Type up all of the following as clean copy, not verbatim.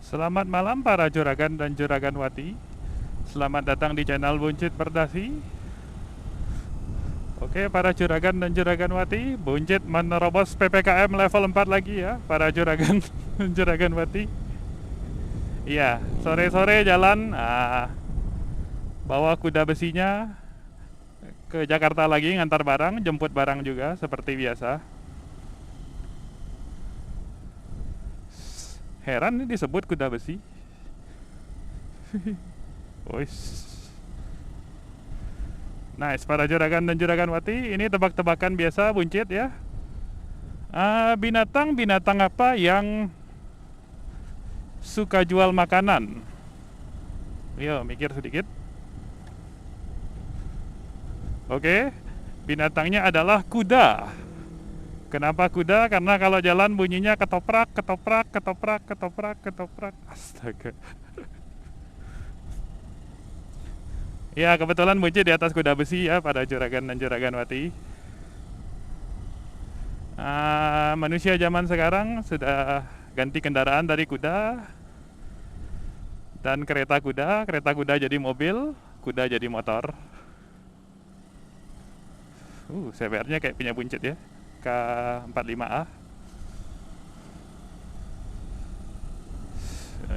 Selamat malam para juragan dan juraganwati. Selamat datang di channel Buncit Berdasi. Oke, para juragan dan juraganwati, Buncit menerobos PPKM level 4 lagi ya, para juragan dan juraganwati. Iya, sore-sore jalan, bawa kuda besinya ke Jakarta lagi, ngantar barang, jemput barang juga seperti biasa. Heran ini disebut kuda besi. Wis. Nice, para juragan dan juraganwati, ini tebak-tebakan biasa Buncit ya. Binatang-binatang apa yang suka jual makanan? Yo, mikir sedikit. Oke, binatangnya adalah kuda. Kenapa kuda? Karena kalau jalan bunyinya ketoprak, ketoprak, ketoprak, ketoprak, ketoprak. Astaga. Ya, kebetulan Buncit di atas kuda besi ya, pada juragan dan juraganwati. Manusia zaman sekarang sudah ganti kendaraan dari kuda dan kereta kuda jadi mobil, kuda jadi motor. CBR-nya kayak punya Buncit ya, K45A.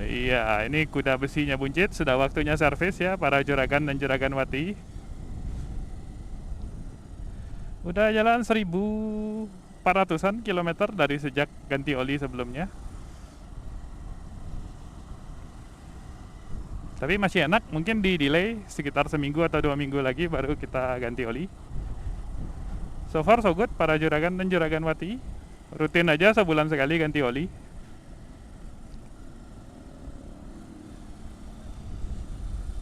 Iya, ini kuda besinya Buncit, sudah waktunya servis ya, para juragan dan juraganwati. Udah jalan 1.400-an kilometer dari sejak ganti oli sebelumnya. Tapi masih enak, mungkin di delay sekitar seminggu atau 2 minggu lagi baru kita ganti oli. So far so good para juragan dan juraganwati. Rutin aja sebulan sekali ganti oli.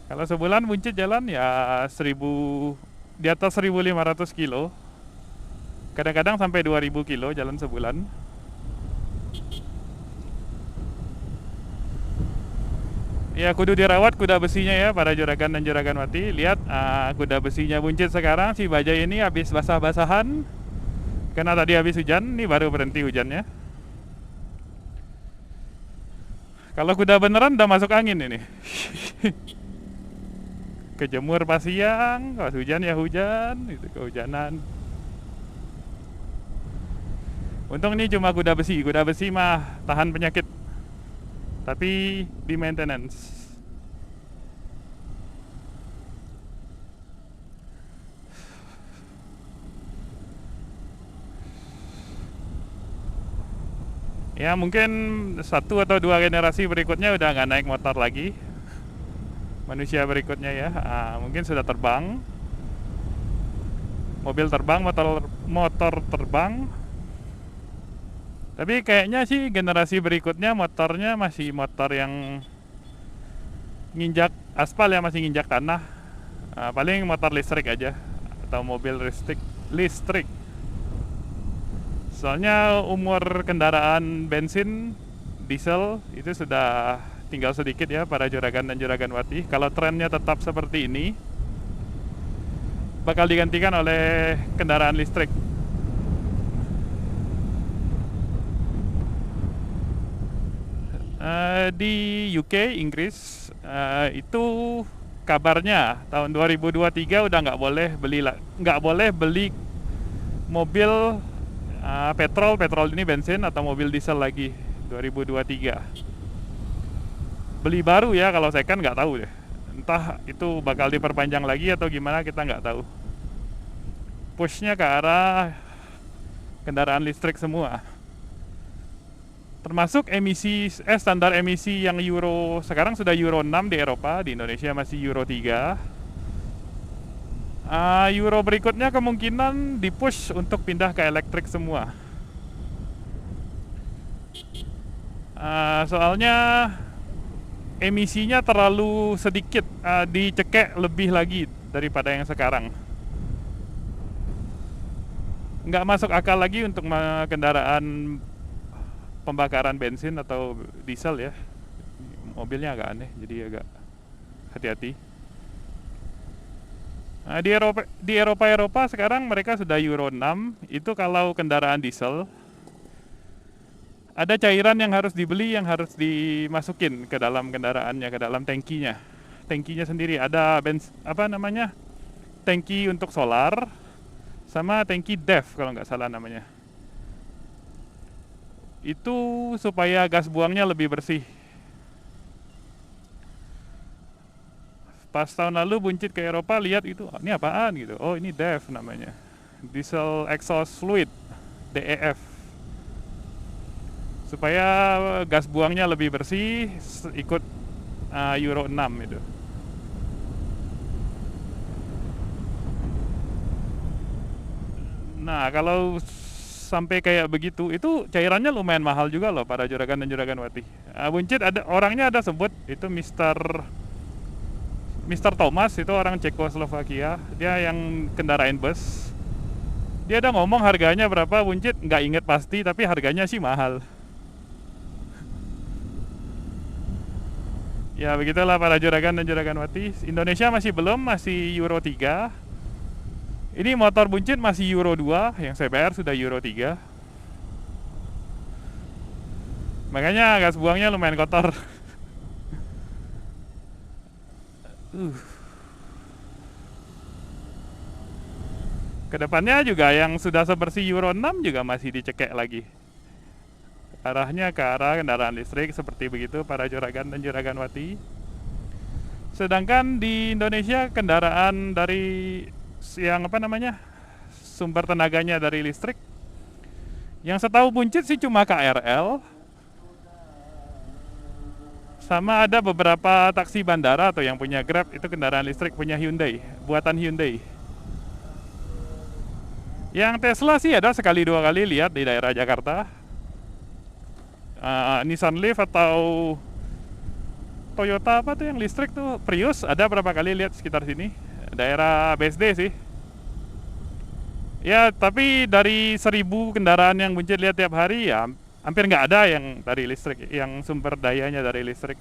Kalau sebulan Buncit jalan ya 1000, di atas 1.500 kilo. Kadang-kadang sampai 2.000 kilo jalan sebulan. Ya kudu dirawat kuda besinya ya para juragan dan juraganwati. Lihat kuda besinya Buncit sekarang, si bajai ini habis basah-basahan. Karena tadi habis hujan, nih baru berhenti hujannya. Kalau kuda beneran udah masuk angin ini. Kejemur pas siang, pas hujan ya hujan, itu kehujanan. Untung ini cuma kuda besi mah tahan penyakit. Tapi di maintenance. Ya mungkin 1 atau 2 generasi berikutnya udah nggak naik motor lagi. Manusia berikutnya ya, mungkin sudah terbang. Mobil terbang, motor terbang. Tapi kayaknya sih generasi berikutnya motornya masih motor yang nginjak aspal ya, masih nginjak tanah. Paling motor listrik aja atau mobil listrik. Soalnya umur kendaraan bensin, diesel itu sudah tinggal sedikit ya para juragan dan juraganwati. Kalau trennya tetap seperti ini, bakal digantikan oleh kendaraan listrik. Di UK, Inggris, itu kabarnya tahun 2023 udah nggak boleh beli mobil petrol ini bensin atau mobil diesel lagi 2023. Beli baru ya, kalau saya kan nggak tahu deh. Entah itu bakal diperpanjang lagi atau gimana, kita nggak tahu. Pushnya ke arah kendaraan listrik semua. Termasuk standar emisi yang sekarang sudah Euro 6 di Eropa, di Indonesia masih Euro 3. Euro berikutnya kemungkinan dipush untuk pindah ke elektrik semua. Soalnya emisinya terlalu sedikit, dicekek lebih lagi daripada yang sekarang. Nggak masuk akal lagi untuk kendaraan pembakaran bensin atau diesel ya. Mobilnya agak aneh, jadi agak hati-hati. Di Eropa sekarang mereka sudah Euro 6. Itu kalau kendaraan diesel. ada cairan yang harus dibeli, yang harus dimasukin ke dalam kendaraannya, ke dalam tangkinya. Tangkinya sendiri ada apa namanya? Tangki untuk solar sama tangki DEF kalau nggak salah namanya. Itu supaya gas buangnya lebih bersih. Pas tahun lalu buncit ke Eropa lihat itu, ini apaan gitu. Oh, ini DEF namanya. Diesel Exhaust Fluid, DEF. Supaya gas buangnya lebih bersih, ikut Euro 6 itu. Nah, kalau sampai kayak begitu, itu cairannya lumayan mahal juga loh para juragan dan juragan wati. Buncit ada orangnya, ada sebut itu Mr. Thomas, itu orang Cekoslovakia. Dia yang kendarain bus. Dia ada ngomong harganya berapa, buncit nggak inget pasti, tapi harganya sih mahal. Ya begitulah para juragan dan juragan wati. Indonesia masih belum, masih Euro 3. Ini motor buncit masih Euro 2, yang saya bayar sudah Euro 3. Makanya gas buangnya lumayan kotor. Kedepannya juga yang sudah sebersih Euro 6 juga masih dicekek lagi. Arahnya ke arah kendaraan listrik seperti begitu para juragan dan juragan wati. Sedangkan di Indonesia kendaraan dari yang apa namanya, sumber tenaganya dari listrik, yang setahu buncit sih cuma KRL, sama ada beberapa taksi bandara atau yang punya Grab itu kendaraan listrik punya Hyundai, buatan Hyundai. Yang Tesla sih ada sekali dua kali lihat di daerah Jakarta. Nissan Leaf atau Toyota apa tuh yang listrik tuh, Prius, ada berapa kali lihat sekitar sini, daerah BSD sih. Ya tapi dari 1000 kendaraan yang buncit lihat tiap hari ya hampir nggak ada yang dari listrik, yang sumber dayanya dari listrik.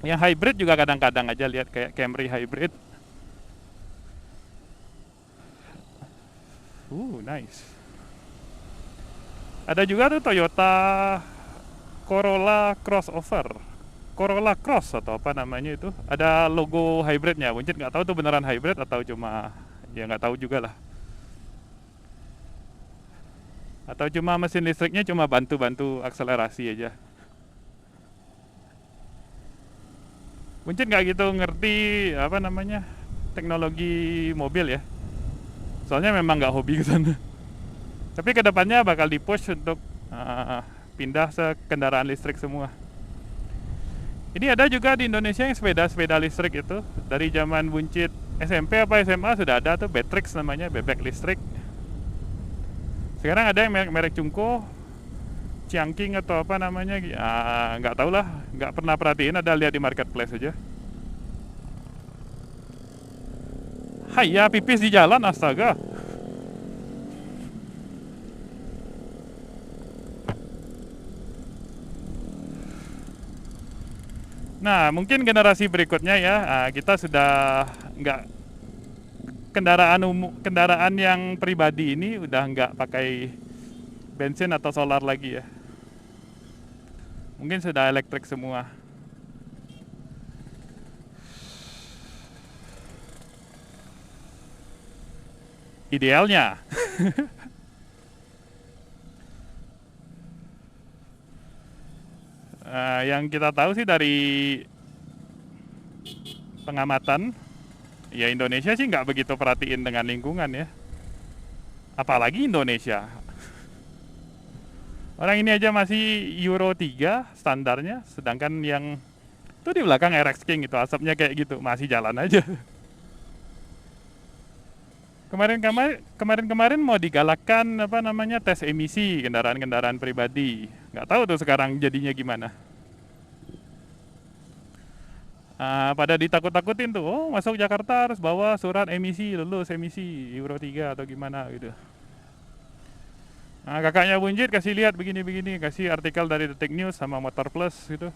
Yang hybrid juga kadang-kadang aja lihat, kayak Camry hybrid. Nice. Ada juga tuh Toyota Corolla Crossover, Corolla Cross atau apa namanya itu. Ada logo hybridnya. Buncit nggak tahu tuh beneran hybrid atau cuma, ya nggak tahu juga lah. Atau cuma mesin listriknya cuma bantu-bantu akselerasi aja. Buncit nggak gitu ngerti apa namanya teknologi mobil ya. Soalnya memang nggak hobi ke sana. Tapi kedepannya bakal dipush untuk pindah ke kendaraan listrik semua. Ini ada juga di Indonesia yang sepeda listrik itu. Dari zaman buncit SMP apa SMA sudah ada tuh, Betrix namanya, bebek listrik. Sekarang ada yang merek Cungko, Ciangking atau apa namanya, nggak tahu lah, nggak pernah perhatiin, ada lihat di marketplace aja. Hai ya, pipis di jalan, astaga. Nah, mungkin generasi berikutnya ya, kita sudah nggak, kendaraan yang pribadi ini udah nggak pakai bensin atau solar lagi ya. Mungkin sudah elektrik semua. Idealnya. Yang kita tahu sih dari pengamatan, ya Indonesia sih nggak begitu perhatiin dengan lingkungan ya. Apalagi Indonesia. Orang ini aja masih Euro 3 standarnya, sedangkan yang itu di belakang RX King itu asapnya kayak gitu, masih jalan aja. Kemarin mau digalakkan apa namanya, tes emisi kendaraan-kendaraan pribadi. Nggak tahu tuh sekarang jadinya gimana. Pada ditakut-takutin tuh, oh masuk Jakarta harus bawa surat emisi, lulus emisi Euro 3 atau gimana gitu. Kakaknya buncit kasih lihat begini-begini, kasih artikel dari Detik News sama Motor Plus gitu.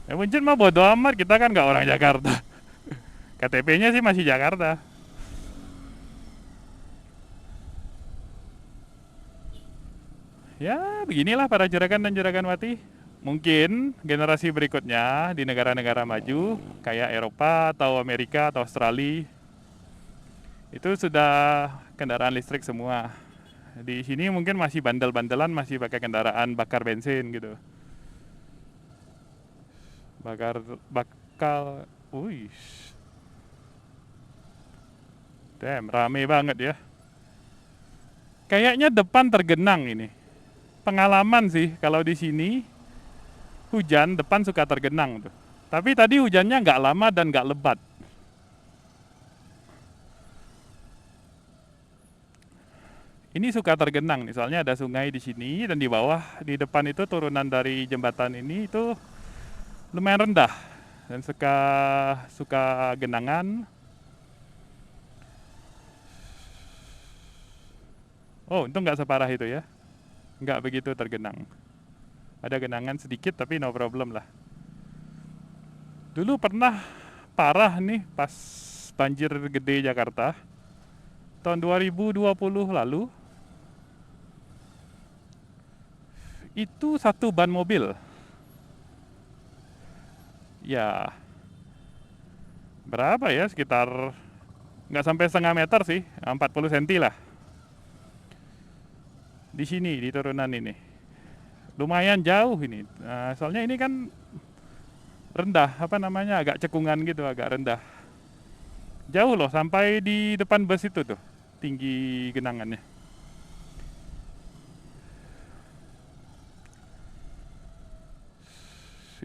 Ya buncit mah bodo amat, kita kan nggak orang Jakarta. KTP-nya sih masih Jakarta. Ya, beginilah para juragan dan juragan wati. Mungkin generasi berikutnya di negara-negara maju kayak Eropa atau Amerika atau Australia itu sudah kendaraan listrik semua. Di sini mungkin masih bandel-bandelan, masih pakai kendaraan bakar bensin gitu. Bakar bakal, wih, damn, rame banget ya. Kayaknya depan tergenang ini. Pengalaman sih kalau di sini hujan depan suka tergenang tuh. Tapi tadi hujannya nggak lama dan nggak lebat. Ini suka tergenang nih, soalnya ada sungai di sini dan di bawah di depan itu turunan dari jembatan ini itu lumayan rendah dan suka suka genangan. Oh, untung nggak separah itu ya, nggak begitu tergenang. Ada genangan sedikit tapi no problem lah. Dulu pernah parah nih pas banjir gede Jakarta tahun 2020 lalu. Itu satu ban mobil. Ya, berapa ya? Sekitar nggak sampai setengah meter sih, 40 cm lah. Di sini, di turunan ini. Lumayan jauh ini. Nah, soalnya ini kan rendah, apa namanya, agak cekungan gitu, agak rendah. Jauh loh, sampai di depan bus itu tuh, tinggi genangannya.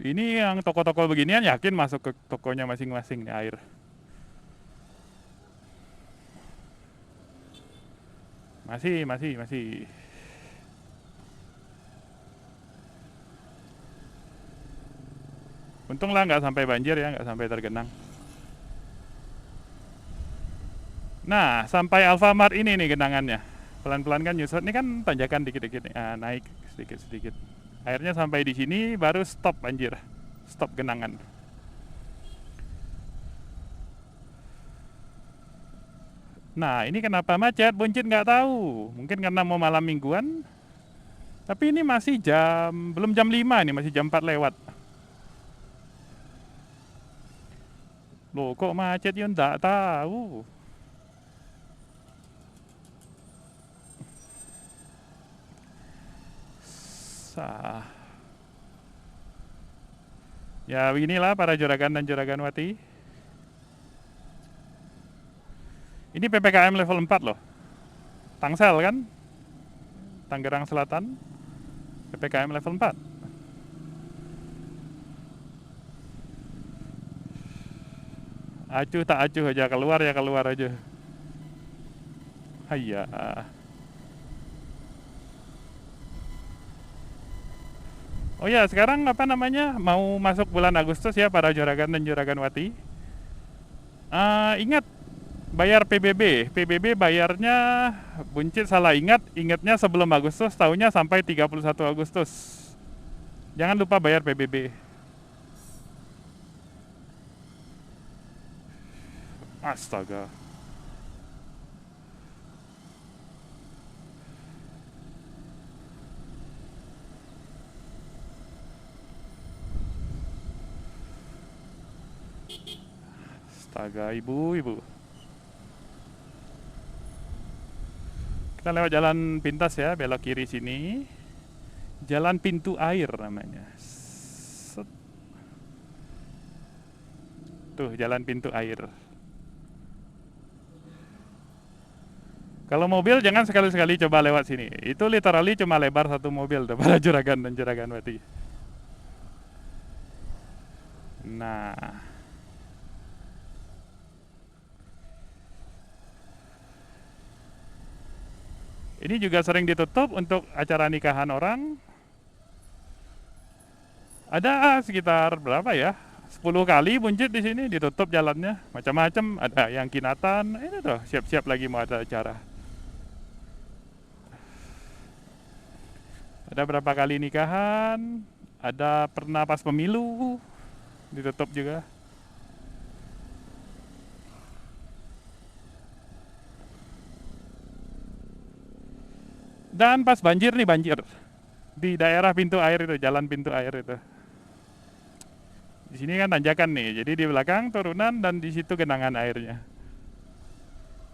Ini yang toko-toko beginian yakin masuk ke tokonya masing-masing nih air. Masih. Untung lah nggak sampai banjir ya, nggak sampai tergenang. Nah, sampai Alfamart ini nih genangannya. Pelan-pelan kan nyusut, ini kan tanjakan dikit-dikit nih. Ah, naik sedikit-sedikit. Airnya sampai di sini baru stop banjir. Stop genangan. Nah, ini kenapa macet? Buncit nggak tahu. Mungkin karena mau malam mingguan. Tapi ini masih belum jam 5 ini, masih jam 4 lewat. Loh, kok macet ya nggak tahu. Sah. Ya beginilah para juragan dan juragan wati. Ini PPKM level 4 loh. Tangsel kan? Tangerang Selatan. PPKM level 4. Acuh tak acuh aja, keluar ya keluar aja. Hayya. Oh ya, sekarang apa namanya? Mau masuk bulan Agustus ya para juragan dan juragan wati. Ingat bayar PBB. PBB bayarnya buncit salah ingatnya sebelum Agustus, tahunnya sampai 31 Agustus. Jangan lupa bayar PBB. Astaga. Astaga, ibu. Kita lewat jalan pintas ya, belok kiri sini. Jalan Pintu Air namanya. Set. Tuh, jalan Pintu Air. Kalau mobil jangan sekali-sekali coba lewat sini. Itu literally cuma lebar satu mobil tuh para juragan dan juragan wati. Nah, ini juga sering ditutup untuk acara nikahan orang. Ada sekitar berapa ya? 10 kali buncit di sini ditutup jalannya. Macam-macam, ada yang kinatan. Ini tuh siap-siap lagi mau ada acara. Ada berapa kali nikahan, ada pernah pas pemilu ditutup juga. Dan pas banjir nih banjir. Di daerah pintu air itu, jalan pintu air itu. Di sini kan tanjakan nih, jadi di belakang turunan dan di situ genangan airnya.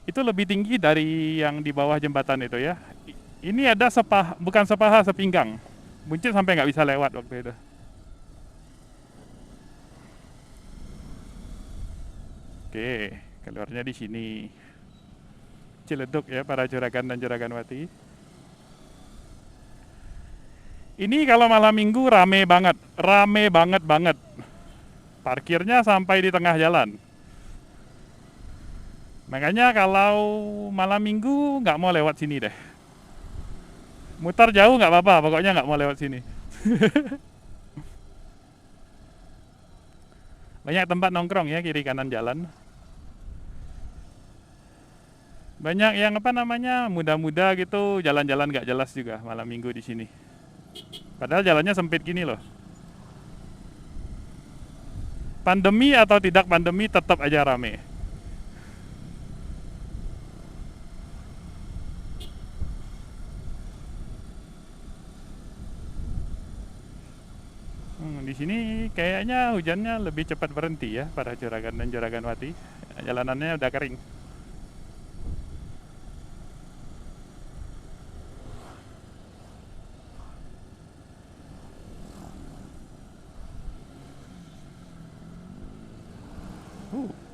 Itu lebih tinggi dari yang di bawah jembatan itu ya. Ini ada bukan sepaha, sepinggang. Buncit sampai nggak bisa lewat waktu itu. Oke, keluarnya di sini. Ciledug ya para juragan dan juraganwati. Ini kalau malam minggu rame banget banget. Parkirnya sampai di tengah jalan. Makanya kalau malam minggu nggak mau lewat sini deh. Mutar jauh nggak apa-apa, pokoknya nggak mau lewat sini. Banyak tempat nongkrong ya kiri kanan jalan. Banyak yang apa namanya muda-muda gitu jalan-jalan nggak jelas juga malam minggu di sini. Padahal jalannya sempit gini loh. Pandemi atau tidak pandemi tetap aja rame. Di sini kayaknya hujannya lebih cepat berhenti ya para juragan dan juraganwati. Jalanannya udah kering.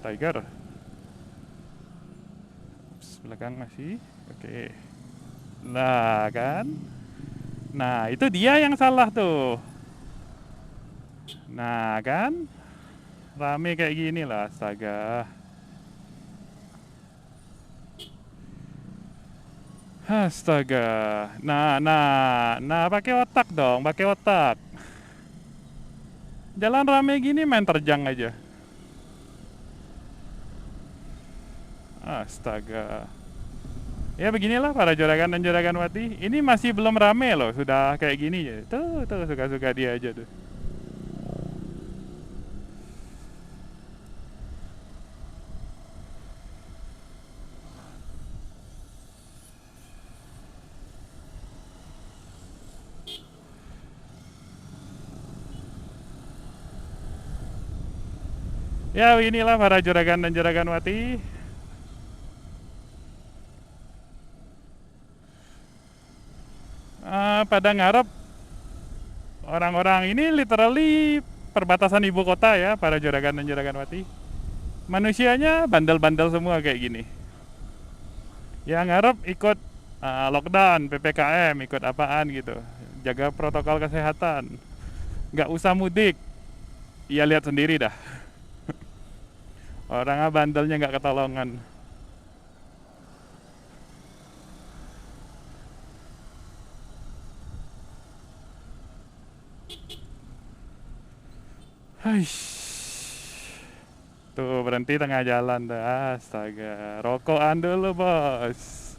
Tiger. Ups, belakang masih. Oke. Nah kan. Nah itu dia yang salah tuh. Nah kan. Rame kayak gini lah, astaga. Astaga. Nah, pakai otak dong, pakai otak. Jalan rame gini main terjang aja. Astaga. Ya beginilah para juragan dan juraganwati. Ini masih belum rame loh, sudah kayak gini ya. Tuh suka-suka dia aja tuh. Ya inilah para juragan dan juraganwati. Pada ngarep orang-orang ini literally perbatasan ibu kota ya para juragan dan juraganwati. Manusianya bandel-bandel semua kayak gini. Yang ngarep ikut lockdown, PPKM, ikut apaan gitu. Jaga protokol kesehatan. Nggak usah mudik. Ya lihat sendiri dah. Orangnya bandelnya nggak ketolongan. Aish. Tuh berhenti tengah jalan tuh. Astaga, rokokan dulu bos.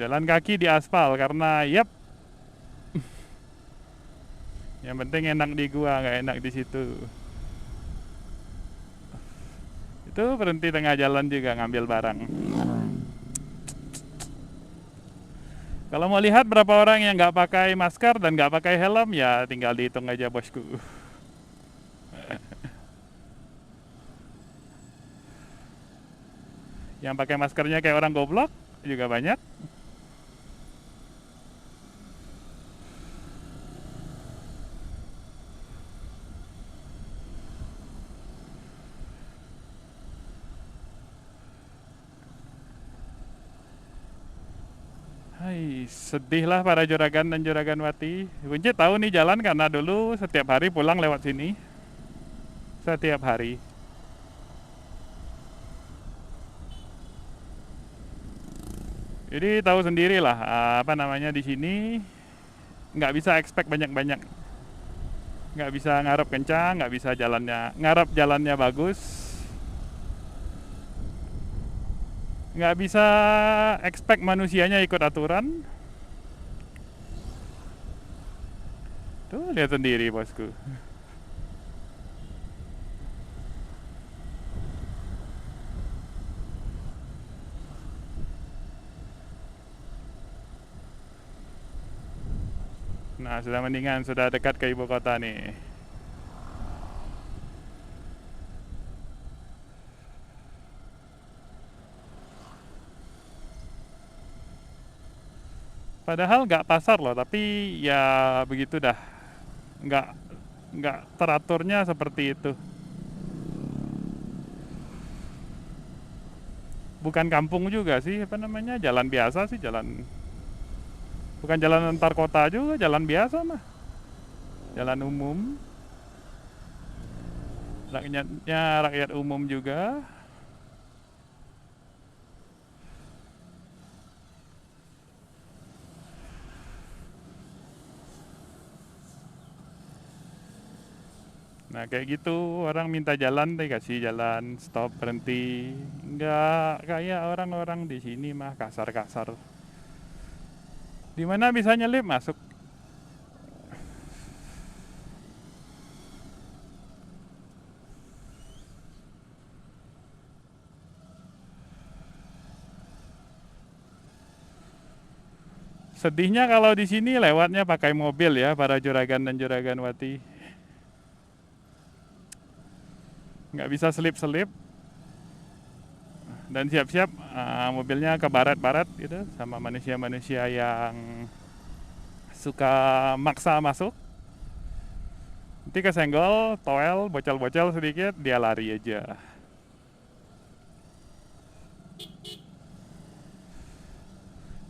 Jalan kaki di aspal karena yep. Yang penting enak di gua, nggak enak di situ. Itu berhenti tengah jalan juga ngambil barang. Kalau mau lihat berapa orang yang nggak pakai masker dan nggak pakai helm, ya tinggal dihitung aja bosku. Yang pakai maskernya kayak orang goblok juga banyak. Hai, sedihlah para juragan dan juraganwati. Buncit tahu nih jalan karena dulu setiap hari pulang lewat sini. Setiap hari. Jadi tahu sendirilah apa namanya di sini nggak bisa expect banyak-banyak. Nggak bisa ngarep kencang, nggak bisa ngarep jalannya bagus. Nggak bisa expect manusianya ikut aturan. Tuh lihat sendiri bosku. Nah, sudah mendingan, sudah dekat ke ibu kota nih. Padahal nggak pasar loh, tapi ya begitu dah. Nggak nggak teraturnya seperti itu. Bukan kampung juga sih, apa namanya, jalan biasa sih, jalan bukan jalan antar kota juga, jalan biasa mah, jalan umum, rakyatnya rakyat umum juga. Nah kayak gitu, orang minta jalan dikasih jalan, stop, berhenti. Nggak kayak orang-orang di sini mah kasar-kasar. Di mana bisa nyelip masuk. Sedihnya kalau di sini lewatnya pakai mobil ya para juragan dan juragan wati. Nggak bisa selip-selip dan siap-siap mobilnya ke barat-barat gitu sama manusia-manusia yang suka maksa masuk. Nanti kesenggol, toel, bocel-bocel sedikit, dia lari aja.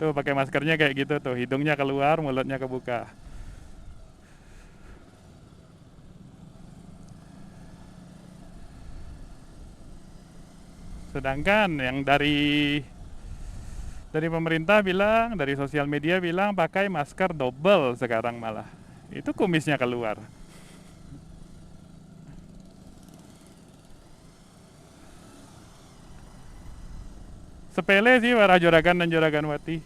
Tuh pakai maskernya kayak gitu tuh, hidungnya keluar, mulutnya kebuka. Sedangkan yang dari pemerintah bilang, dari sosial media bilang pakai masker double sekarang malah. Itu kumisnya keluar. Sepele sih para juragan dan juragan wati.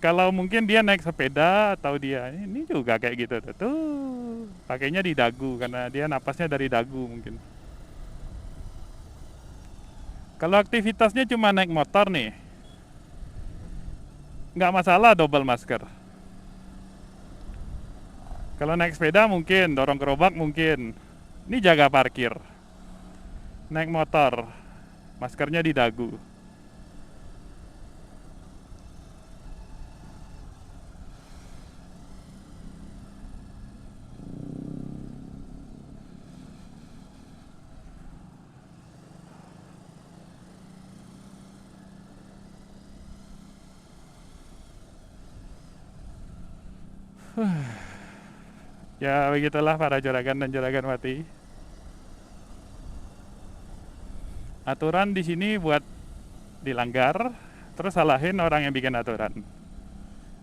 Kalau mungkin dia naik sepeda atau dia ini juga kayak gitu tuh, pakainya di dagu karena dia napasnya dari dagu mungkin. Kalau aktivitasnya cuma naik motor nih, nggak masalah double masker. Kalau naik sepeda mungkin, dorong gerobak mungkin. Ini jaga parkir. Naik motor, maskernya di dagu. Ya begitulah para juragan dan juragan wati. Aturan di sini buat dilanggar, terus salahin orang yang bikin aturan.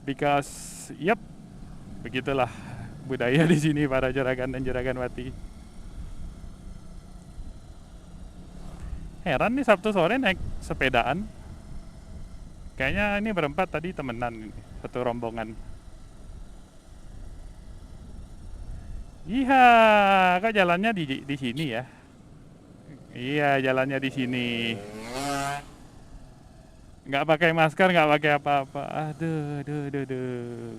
Because, yep, begitulah budaya di sini para juragan dan juragan wati. Heran nih Sabtu sore naik sepedaan. Kayaknya ini berempat tadi temenan, satu rombongan. Iya, kok jalannya di sini ya? Iya, jalannya di sini. Nggak pakai masker, nggak pakai apa-apa. Aduh, aduh, aduh, aduh.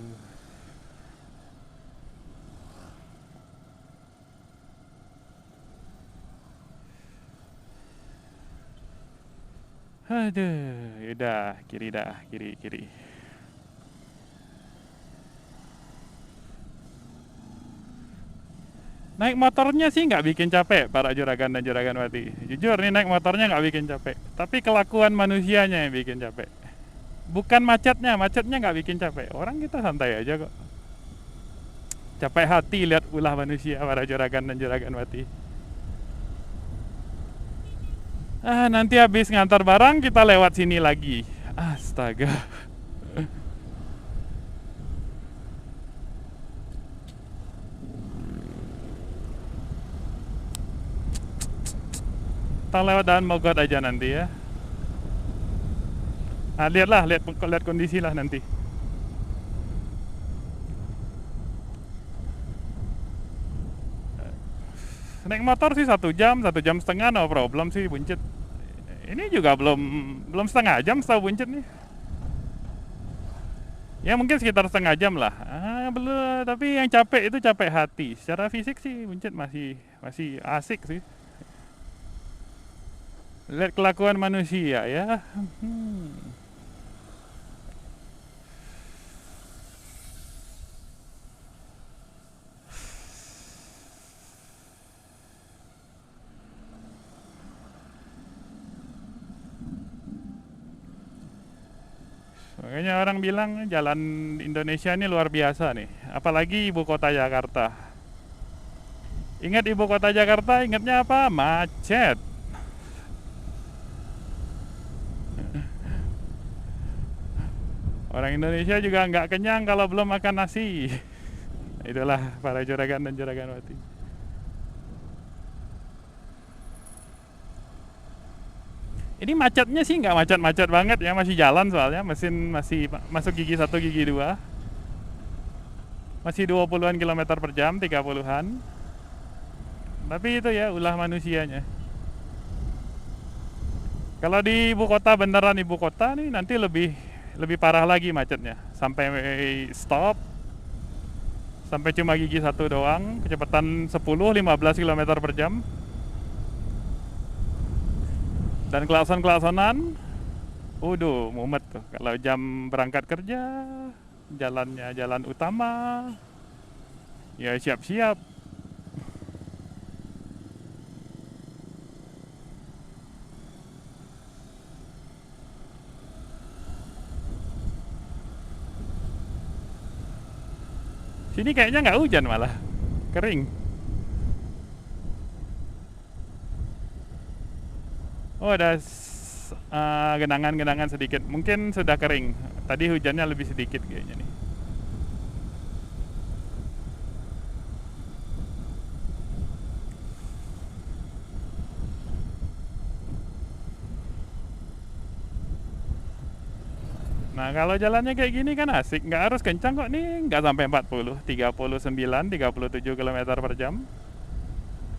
Aduh, yaudah, kiri dah, kiri, kiri. Naik motornya sih nggak bikin capek para juragan dan juragan wati. Jujur nih naik motornya nggak bikin capek. Tapi kelakuan manusianya yang bikin capek. Bukan macetnya nggak bikin capek. Orang kita santai aja kok. Capek hati lihat ulah manusia para juragan dan juragan wati. Nanti habis ngantar barang kita lewat sini lagi. Astaga. Kita lewat Daan Mogot aja nanti ya. Lihat kondisi lah nanti. Naik motor sih 1 jam, 1,5 jam no problem sih buncit. Ini juga belum setengah jam setahu buncit nih. Ya mungkin sekitar setengah jam lah. belum, tapi yang capek itu capek hati. Secara fisik sih Buncit masih masih asik sih. Lihat kelakuan manusia ya. Hmm. Makanya orang bilang jalan Indonesia ini luar biasa nih. Apalagi ibu kota Jakarta. Ingat ibu kota Jakarta, ingatnya apa? Macet. Orang Indonesia juga nggak kenyang kalau belum makan nasi. Itulah para juragan dan juraganwati. Ini macetnya sih nggak macet-macet banget ya, masih jalan soalnya mesin masih masuk gigi 1 gigi 2. Masih 20-an kilometer per jam, 30-an. Tapi itu ya ulah manusianya. Kalau di ibu kota beneran ibu kota nih nanti lebih parah lagi macetnya. Sampai stop. Sampai cuma gigi 1 doang, kecepatan 10-15 kilometer per jam. Dan klakson-klaksonan, mumet tuh. Kalau jam berangkat kerja, jalannya jalan utama, ya siap-siap. Sini kayaknya nggak hujan malah, kering. Oh ada genangan-genangan sedikit, mungkin sudah kering. Tadi hujannya lebih sedikit kayaknya nih. Nah kalau jalannya kayak gini kan asik, nggak harus kencang kok nih, nggak sampai 40, 39, 37 km per jam.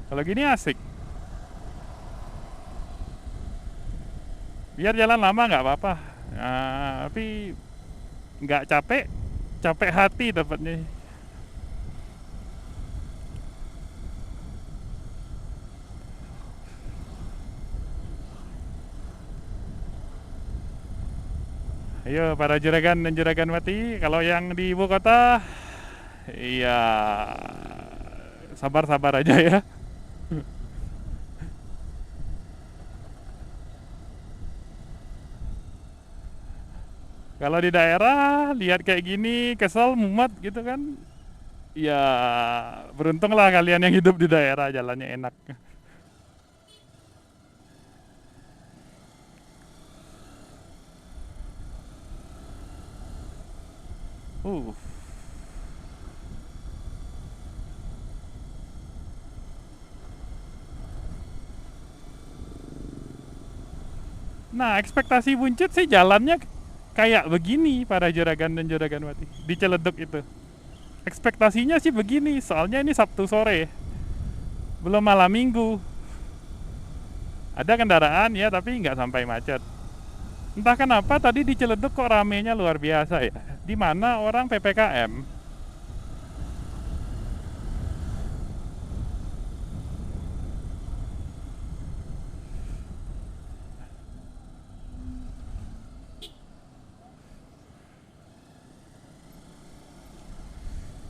Kalau gini asik. Biar jalan lama nggak apa-apa, nah, tapi nggak capek, capek hati dapatnya. Ayo para juragan dan juraganwati, kalau yang di ibu kota, iya sabar-sabar aja ya. Kalau di daerah lihat kayak gini kesel mumet gitu kan, ya beruntunglah kalian yang hidup di daerah jalannya enak. Uh. Nah, ekspektasi Buncit sih jalannya kayak begini para juragan dan juraganwati di Ciledug itu. Ekspektasinya sih begini, soalnya ini Sabtu sore, belum malam minggu. Ada kendaraan ya, tapi nggak sampai macet. Entah kenapa tadi di Ciledug kok ramenya luar biasa ya. Di mana orang PPKM.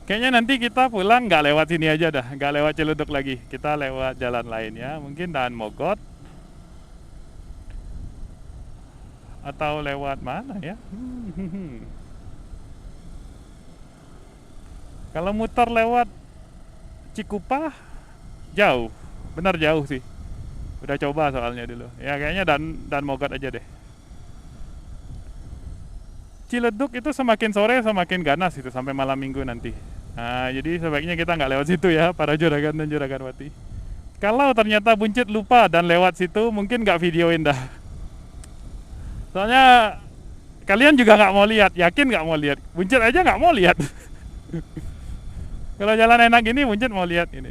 Kayaknya nanti kita pulang nggak lewat sini aja dah, nggak lewat Ciledug lagi. Kita lewat jalan lain ya, mungkin Daan Mogot atau lewat mana ya? Kalau muter lewat Cikupah jauh, benar jauh sih. Udah coba soalnya dulu. Ya kayaknya Dan Mogot aja deh. Ciledug itu semakin sore semakin ganas itu sampai malam minggu nanti. Nah, jadi sebaiknya kita nggak lewat situ ya para juragan dan juraganwati. Kalau ternyata Buncit lupa dan lewat situ, mungkin nggak videoin dah. Soalnya kalian juga nggak mau lihat, yakin nggak mau lihat. Buncit aja nggak mau lihat. Kalau jalan enak gini, Buncit mau lihat ini.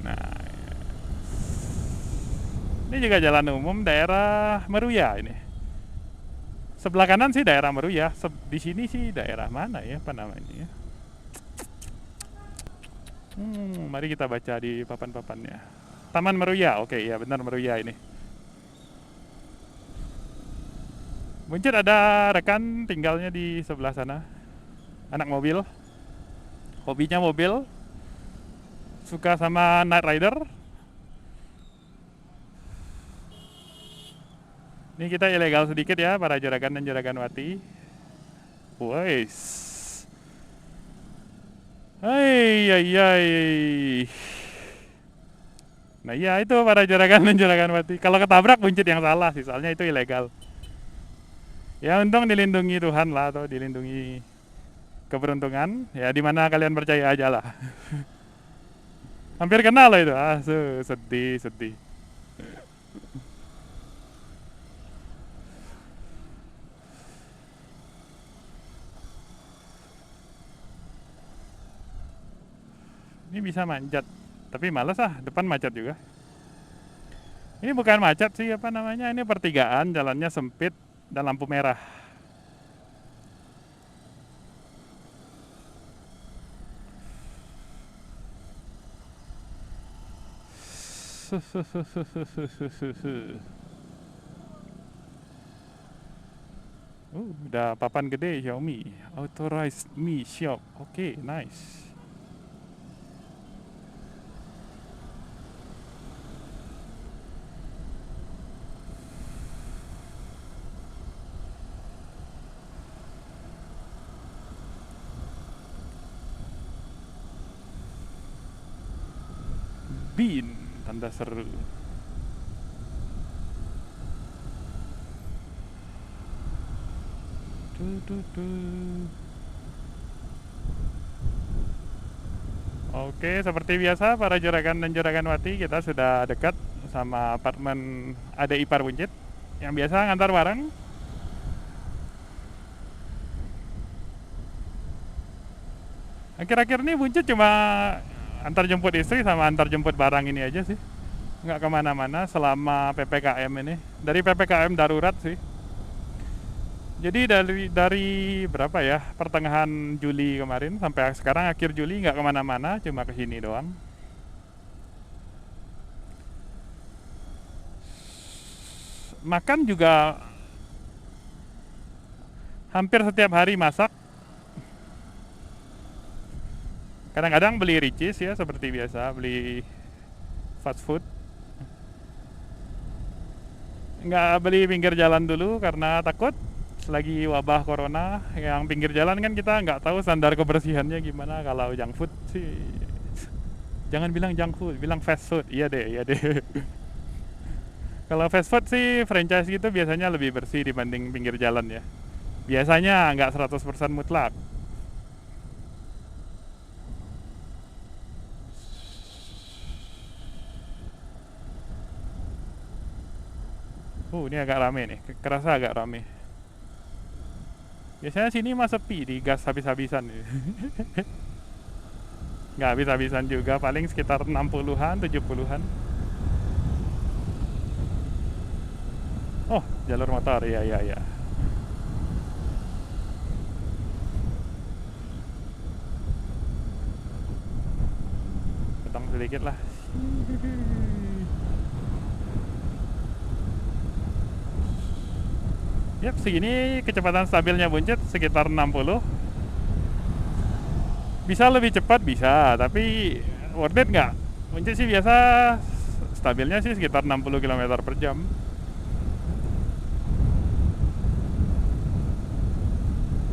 Nah, ini juga jalan umum daerah Meruya ini. Sebelah kanan sih daerah Meruya. Di sini sih daerah mana ya, apa namanya ya? Mari kita baca di papan-papannya. Taman Meruya, oke ya benar Meruya ini. Buncit ada rekan tinggalnya di sebelah sana. Anak mobil. Hobinya mobil. Suka sama Night Rider. Ini kita ilegal sedikit ya para juragan dan juragan wati. Wais. Hai, hai, hai. Nah iya itu para juragan dan juragan wati. Kalau ketabrak buncit yang salah sih, soalnya itu ilegal. Ya untung dilindungi Tuhan lah, atau dilindungi keberuntungan. Ya dimana kalian percaya aja lah. Hampir kena loh itu. Sedih, sedih. Ini bisa manjat, tapi males depan macet juga. Ini bukan macet sih, apa namanya, ini pertigaan, jalannya sempit dan lampu merah. Udah papan gede Xiaomi, authorized Mi Shop. Oke, nice. Bin, tanda seru. Oke, seperti biasa para juragan dan juragan wati, kita sudah dekat sama apartemen adik ipar Buncit yang biasa ngantar barang. Akhir-akhir ini Buncit cuma antar jemput istri sama antar jemput barang ini aja sih, nggak kemana-mana selama PPKM ini. Dari PPKM darurat sih. Jadi dari berapa ya, pertengahan Juli kemarin sampai sekarang akhir Juli nggak kemana-mana, cuma kesini doang. Makan juga hampir setiap hari masak. Kadang-kadang beli Ricis ya, seperti biasa beli fast food. Nggak beli pinggir jalan dulu karena takut lagi wabah corona. Yang pinggir jalan kan kita nggak tahu standar kebersihannya gimana. Kalau junk food sih jangan bilang junk food, bilang fast food. Iya deh, iya deh. Kalau fast food sih franchise gitu biasanya lebih bersih dibanding pinggir jalan ya. Biasanya nggak 100% mutlak. Ini agak rame nih, kerasa agak rame. Biasanya sini mah sepi, di gas habis-habisan. Nggak habis-habisan juga, paling sekitar 60-an, 70-an. Oh, jalur motor, iya, iya, iya. Potong sedikit lah. Yap, segini kecepatan stabilnya Buncit sekitar 60. Bisa lebih cepat bisa, tapi worth it nggak? Buncit sih biasa stabilnya sih sekitar 60 km per jam.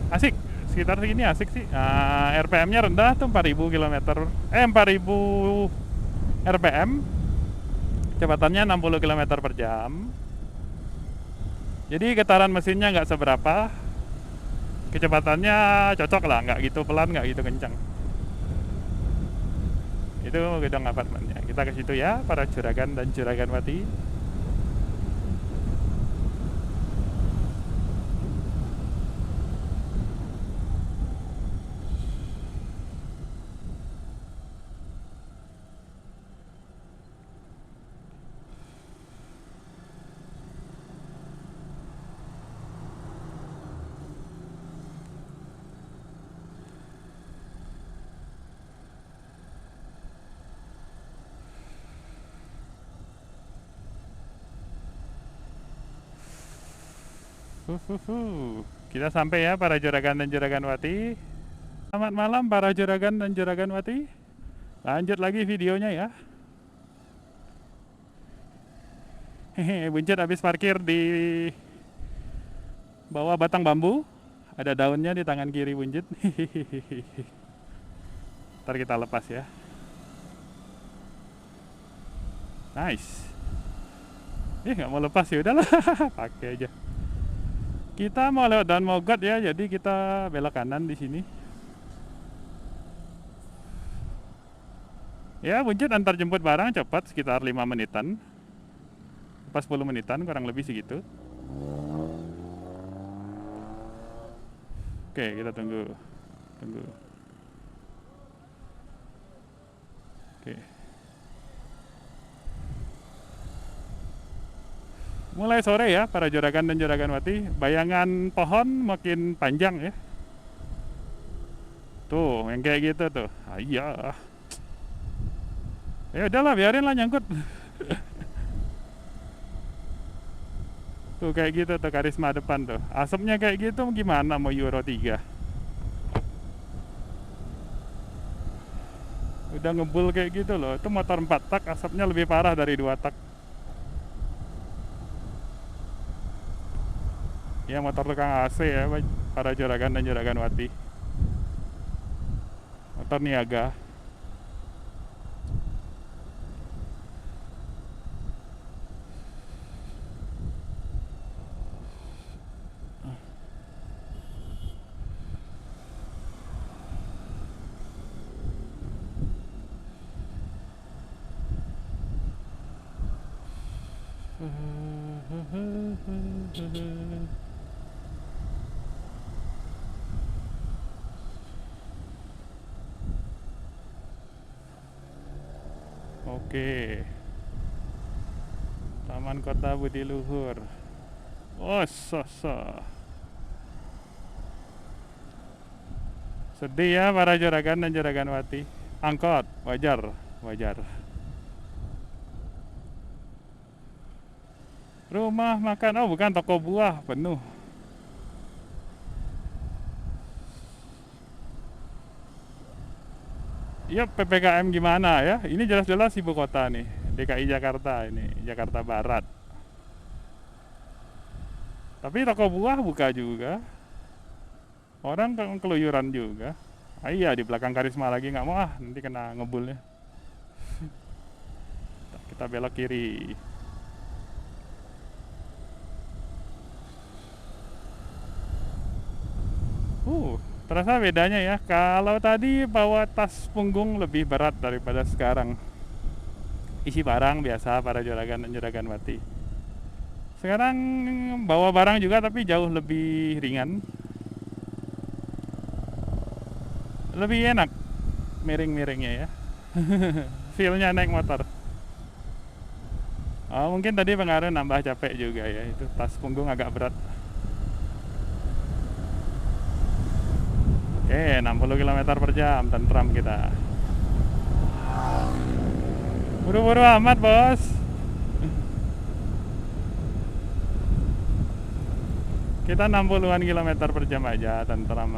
Asik, sekitar segini asik sih. RPM-nya rendah tuh 4000 km, 4000 RPM. Kecepatannya 60 km per jam. Jadi getaran mesinnya nggak seberapa, kecepatannya cocok lah, nggak gitu pelan, nggak gitu kencang. Itu gedung apartemennya. Kita ke situ ya, para juragan dan juragan wati. Kita sampai ya para juragan dan juraganwati. Selamat malam para juragan dan juraganwati. Lanjut lagi videonya ya. Hehe, Buncit habis parkir di bawah batang bambu. Ada daunnya di tangan kiri Buncit. Ntar kita lepas ya. Nice. Nggak mau lepas ya udahlah. Pakai aja. Kita mau lewat daun mogot ya, jadi kita belok kanan di sini. Ya, Buncit antar jemput barang cepat sekitar 5 menitan. Pas 10 menitan kurang lebih segitu. Oke, kita tunggu. Oke. Mulai sore ya para juragan dan juraganwati. Bayangan pohon makin panjang ya. Tuh, yang kayak gitu tuh. Iya. Ya udahlah, biarin lah nyangkut. Tuh kayak gitu tuh karisma depan tuh. Asapnya kayak gitu gimana mau Euro 3. Udah ngebul kayak gitu loh. Itu motor 4 tak asapnya lebih parah dari 2 tak. Ya motor tukang AC ya para juragan dan juraganwati. Motor niaga. Oke. Taman Kota Budiluhur. Oh, sedih ya para juragan dan juraganwati. Angkot, wajar. Rumah makan, oh bukan, toko buah penuh. Ya PPKM gimana ya? Ini jelas-jelas ibu kota nih, DKI Jakarta ini, Jakarta Barat. Tapi toko buah buka juga. Orang keluyuran juga. Iya di belakang karisma lagi, nggak mau nanti kena ngebulnya. Kita belok kiri. Terasa bedanya ya. Kalau tadi bawa tas punggung lebih berat daripada sekarang. Isi barang biasa para juragan dan juraganwati. Sekarang bawa barang juga tapi jauh lebih ringan. Lebih enak miring-miringnya ya. Feel-nya naik motor. Oh, mungkin tadi pengaruh nambah capek juga ya. Itu tas punggung agak berat. Oke, 60 km per jam, tentram kita. Buru-buru amat, bos. Kita 60-an km per jam aja, tentram.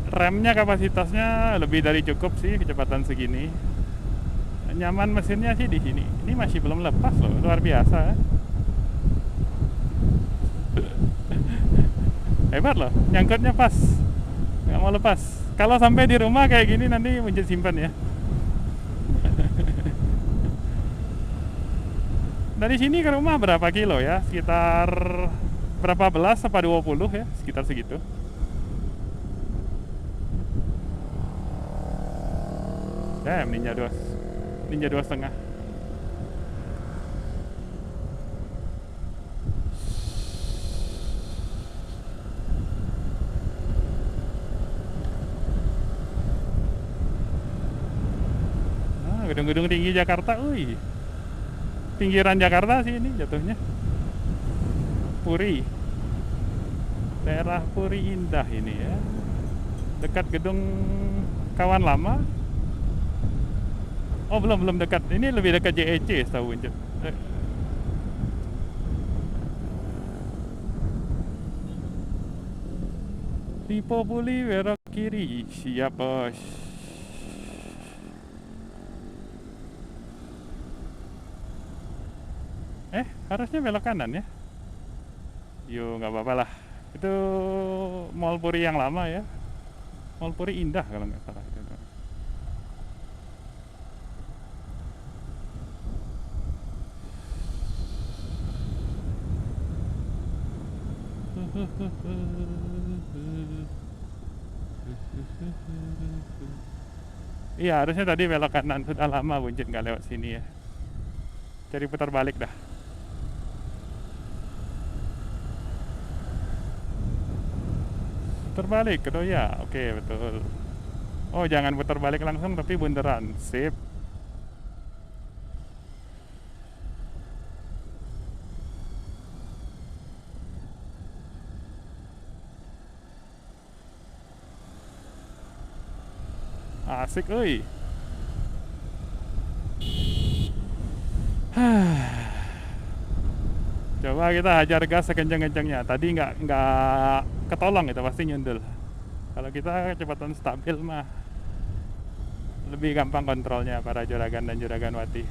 Remnya kapasitasnya lebih dari cukup sih kecepatan segini. Nyaman mesinnya sih di sini. Ini masih belum lepas loh, luar biasa. Hebat loh, nyangkutnya pas, nggak mau lepas. Kalau sampai di rumah kayak gini nanti Buncit simpan ya. Dari sini ke rumah berapa kilo ya? Sekitar berapa belas apa 20 ya? Sekitar segitu. Ninja 2,5. Gedung-gedung tinggi Jakarta, pinggiran Jakarta sih ini jatuhnya. Puri, daerah Puri Indah ini ya, dekat gedung Kawan Lama. Oh belum dekat, ini lebih dekat JEC setahu Buncit. Lipo Puli belok kiri. Siap bos. Harusnya belok kanan ya. Yuk nggak apa-apa lah. Itu Mall Puri yang lama ya. Mall Puri Indah kalau nggak salah itu. Iya harusnya tadi belok kanan, sudah lama Buncit nggak lewat sini ya. Cari putar balik dah. Putar balik ke Doya, oke betul. Oh jangan putar balik langsung tapi bundaran, sip. Asik euy. Coba kita hajar gas sekencang-kencangnya. Tadi nggak ketolong itu pasti nyundul. Kalau kita kecepatan stabil mah lebih gampang kontrolnya para juragan dan juragan wati.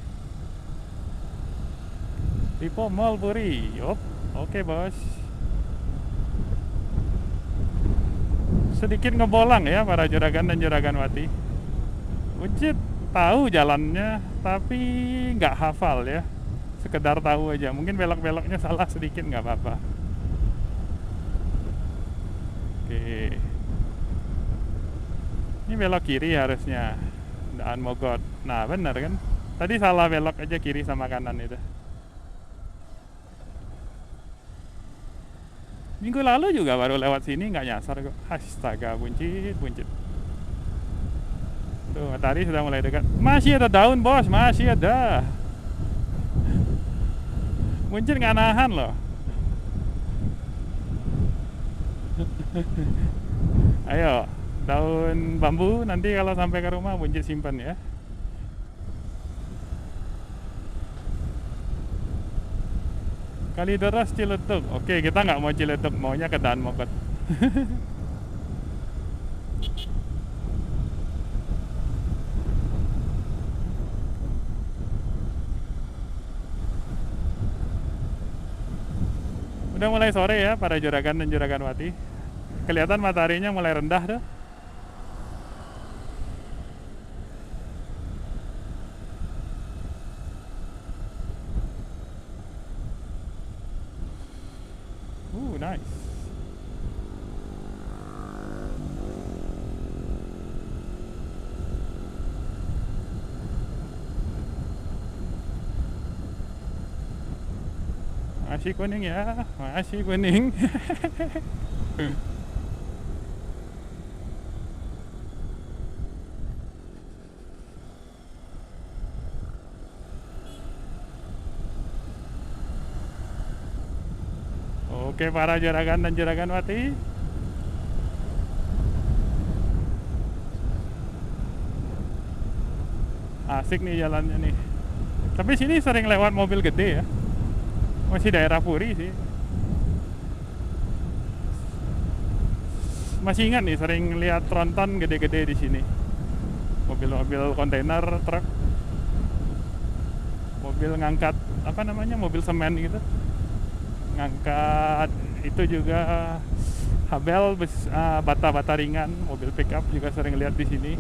Lipo Mall Puri. Yup. Oke bos. Sedikit ngebolang ya para juragan dan juragan wati. Buncit tahu jalannya tapi nggak hafal ya, sekedar tahu aja. Mungkin belok-beloknya salah sedikit nggak apa-apa. Oke, ini belok kiri harusnya Daan Mogot. Nah bener kan, tadi salah belok aja kiri sama kanan itu. Minggu lalu juga baru lewat sini nggak nyasar kok. Astaga buncit. Tuh matahari sudah mulai dekat. Masih ada daun bos, masih ada. Buncit nggak nahan loh. Ayo, daun bambu nanti kalau sampai ke rumah Buncit simpan ya. Kalideres Ciledug. Oke, kita nggak mau Ciledug, maunya ke Daan Mogot. Udah mulai sore ya para juragan dan juragan wati. Kelihatan mataharinya mulai rendah tuh. Nice. Masih kuning ya, masih kuning. Oke para juragan dan juragan wati, asik nih jalannya nih. Tapi sini sering lewat mobil gede ya. Masih daerah Puri sih. Masih ingat nih sering lihat tronton gede-gede di sini. Mobil-mobil kontainer, truk, mobil ngangkat apa namanya, mobil semen gitu. Ngangkat itu juga habel, bata-bata ringan, mobil pickup juga sering lihat di sini.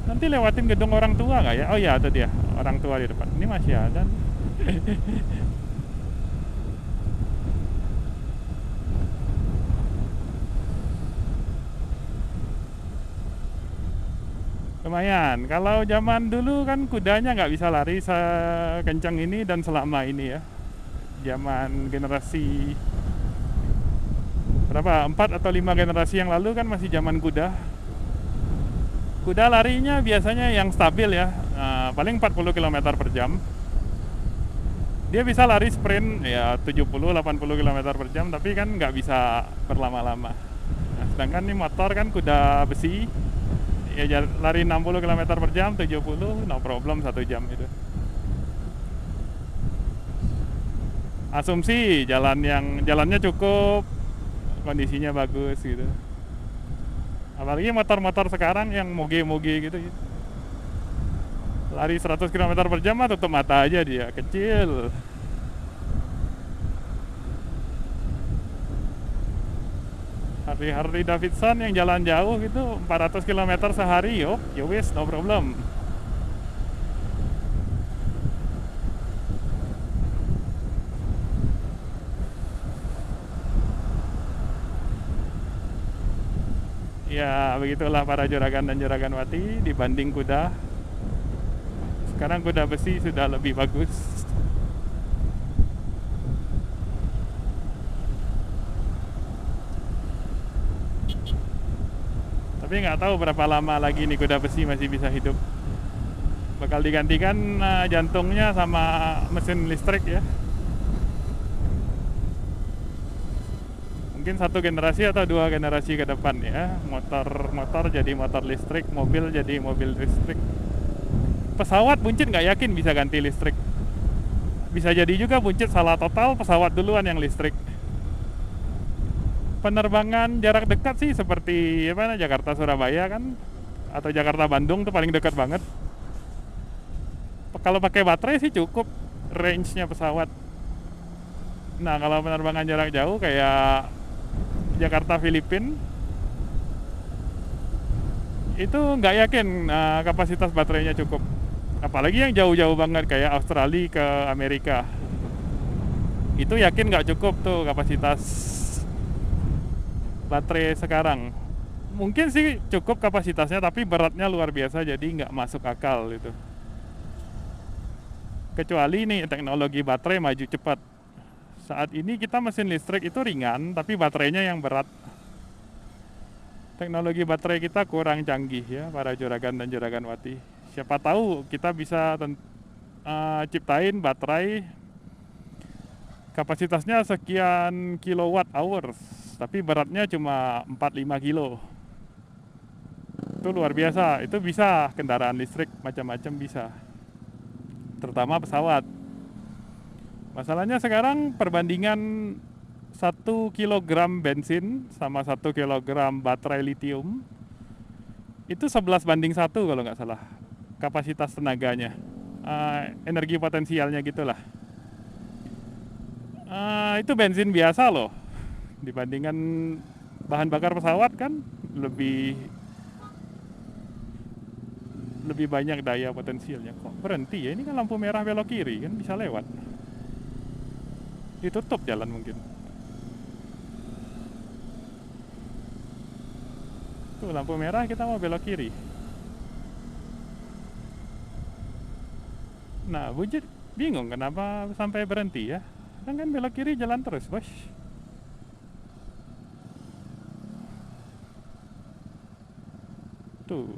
Nanti lewatin gedung orang tua nggak ya? Oh ya, itu dia orang tua di depan. Ini masih ada. Lumayan. Kalau zaman dulu kan kudanya nggak bisa lari sekencang ini dan selama ini ya. Zaman generasi berapa? 4 atau 5 generasi yang lalu kan masih zaman kuda. Kuda larinya biasanya yang stabil ya, paling 40 km per jam. Dia bisa lari sprint ya 70-80 km per jam, tapi kan nggak bisa berlama-lama. Nah, sedangkan ini motor kan kuda besi, ya lari 60 km per jam, 70, no problem 1 jam itu. asumsi jalannya cukup, kondisinya bagus gitu. Apalagi motor-motor sekarang yang moge-moge gitu ya. Lari 100 km per jam mah tutup mata aja dia, kecil. Harley Davidson yang jalan jauh gitu 400 km sehari, yo, ya wis, no problem. Ya, begitulah para juragan dan juraganwati dibanding kuda. Sekarang kuda besi sudah lebih bagus. Tapi nggak tahu berapa lama lagi nih kuda besi masih bisa hidup. Bakal digantikan jantungnya sama mesin listrik ya. Mungkin satu generasi atau dua generasi ke depan ya. Motor jadi motor listrik, mobil jadi mobil listrik. Pesawat Buncit nggak yakin bisa ganti listrik. Bisa jadi juga Buncit salah total, pesawat duluan yang listrik. Penerbangan jarak dekat sih seperti Jakarta Surabaya kan, atau Jakarta Bandung tuh paling dekat banget. Kalau pakai baterai sih cukup range-nya pesawat. Nah, kalau penerbangan jarak jauh kayak Jakarta Filipina itu nggak yakin kapasitas baterainya cukup. Apalagi yang jauh-jauh banget kayak Australia ke Amerika, itu yakin nggak cukup tuh kapasitas baterai sekarang. Mungkin sih cukup kapasitasnya, tapi beratnya luar biasa, jadi nggak masuk akal itu. Kecuali nih teknologi baterai maju cepat. Saat ini kita mesin listrik itu ringan, tapi baterainya yang berat. Teknologi baterai kita kurang canggih ya, para juragan dan juraganwati. Siapa tahu kita bisa ciptain baterai kapasitasnya sekian kilowatt hours, tapi beratnya cuma 4-5 kilo. Itu luar biasa, itu bisa kendaraan listrik macam-macam bisa. Terutama pesawat. Masalahnya sekarang perbandingan 1 kilogram bensin sama 1 kilogram baterai litium itu 11:1 kalau nggak salah kapasitas tenaganya, energi potensialnya gitulah. Itu bensin biasa loh, dibandingkan bahan bakar pesawat kan lebih banyak daya potensialnya. Kok berhenti ya? Ini kan lampu merah belok kiri kan bisa lewat. Ditutup jalan mungkin. Tuh lampu merah, kita mau belok kiri. Nah, Buncit bingung kenapa sampai berhenti ya. Kan belok kiri jalan terus, bos. Tuh.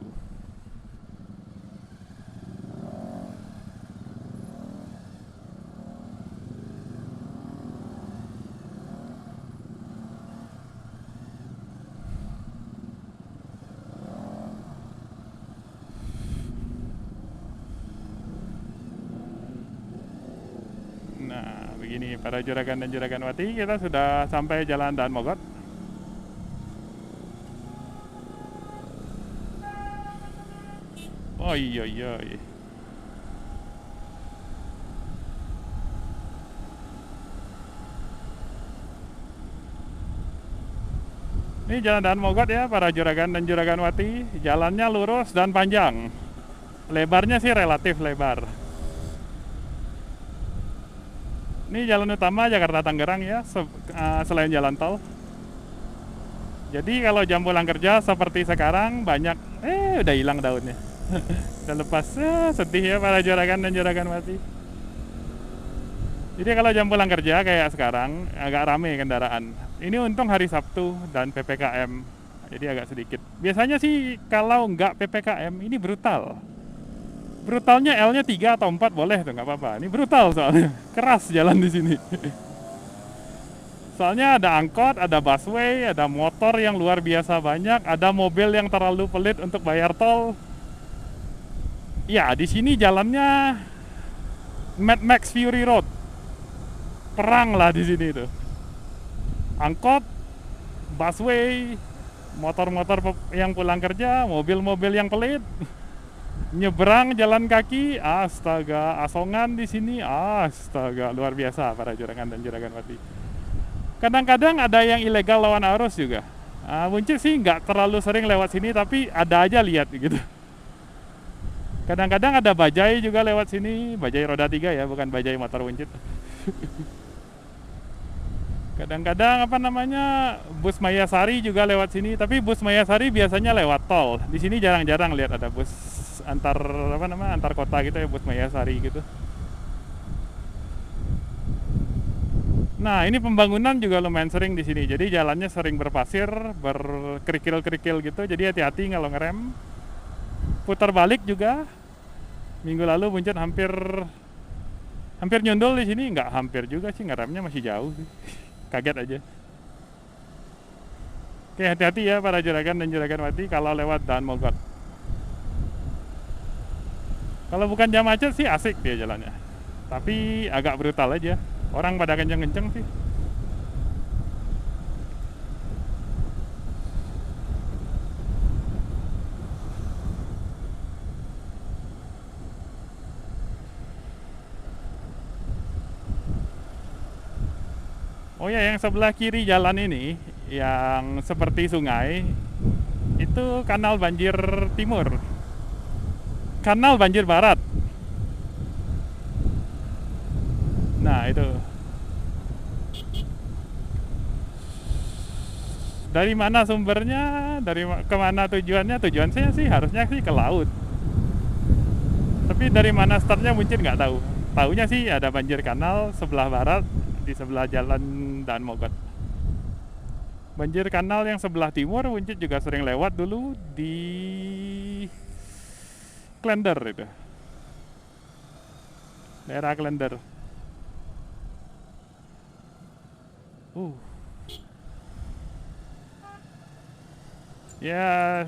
Nah, begini para juragan dan juraganwati, kita sudah sampai Jalan Daan Mogot. Oh iya. Ini Jalan Daan Mogot ya para juragan dan juraganwati. Jalannya lurus dan panjang. Lebarnya sih relatif lebar. Ini jalan utama Jakarta Tangerang ya, selain jalan tol. Jadi kalau jam pulang kerja seperti sekarang banyak, udah hilang daunnya. Udah lepas, sedih ya para juragan dan juraganwati. Jadi kalau jam pulang kerja kayak sekarang agak rame kendaraan. Ini untung hari Sabtu dan PPKM, jadi agak sedikit. Biasanya sih kalau nggak PPKM ini brutal. Brutalnya L-nya 3 atau 4 boleh tuh, nggak apa-apa. Ini brutal soalnya, keras jalan di sini. Soalnya ada angkot, ada busway, ada motor yang luar biasa banyak, ada mobil yang terlalu pelit untuk bayar tol. Ya, di sini jalannya Mad Max Fury Road. perang lah di sini tuh. Angkot, busway, motor-motor yang pulang kerja, mobil-mobil yang pelit, nyebrang jalan kaki, astaga, asongan di sini, astaga, luar biasa para juragan dan juragan Wati. Kadang-kadang ada yang ilegal lawan arus juga. Buncit sih nggak terlalu sering lewat sini, tapi ada aja lihat gitu. Kadang-kadang ada bajai juga lewat sini, bajai roda 3 ya, bukan bajai motor Buncit. Kadang-kadang apa namanya, bus Mayasari juga lewat sini, tapi bus Mayasari biasanya lewat tol. Di sini jarang-jarang lihat ada bus antar apa namanya, antar kota gitu ya, bus Mayasari gitu. Nah, ini pembangunan juga lumayan sering di sini. Jadi jalannya sering berpasir, berkerikil-kerikil gitu. Jadi hati-hati kalau ngerem. Putar balik juga. Minggu lalu Buncit hampir nyundul di sini, nggak hampir juga sih, ngeremnya masih jauh sih. Kaget aja. Oke, hati-hati ya para juragan dan juragan Wati kalau lewat Daan Mogot. Kalau bukan jam macet sih asik dia jalannya. Tapi agak brutal aja. Orang pada kenceng-kenceng sih. Oh ya, yang sebelah kiri jalan ini, yang seperti sungai, itu kanal banjir timur. Kanal banjir barat. Nah, itu. Dari mana sumbernya, dari kemana tujuannya? Tujuan saya sih harusnya sih ke laut. Tapi dari mana startnya Buncit nggak tahu. Taunya sih ada banjir kanal sebelah barat, di sebelah jalan Daan Mogot. Banjir kanal yang sebelah timur Buncit juga sering lewat dulu di Klender itu. Daerah Klender. Ya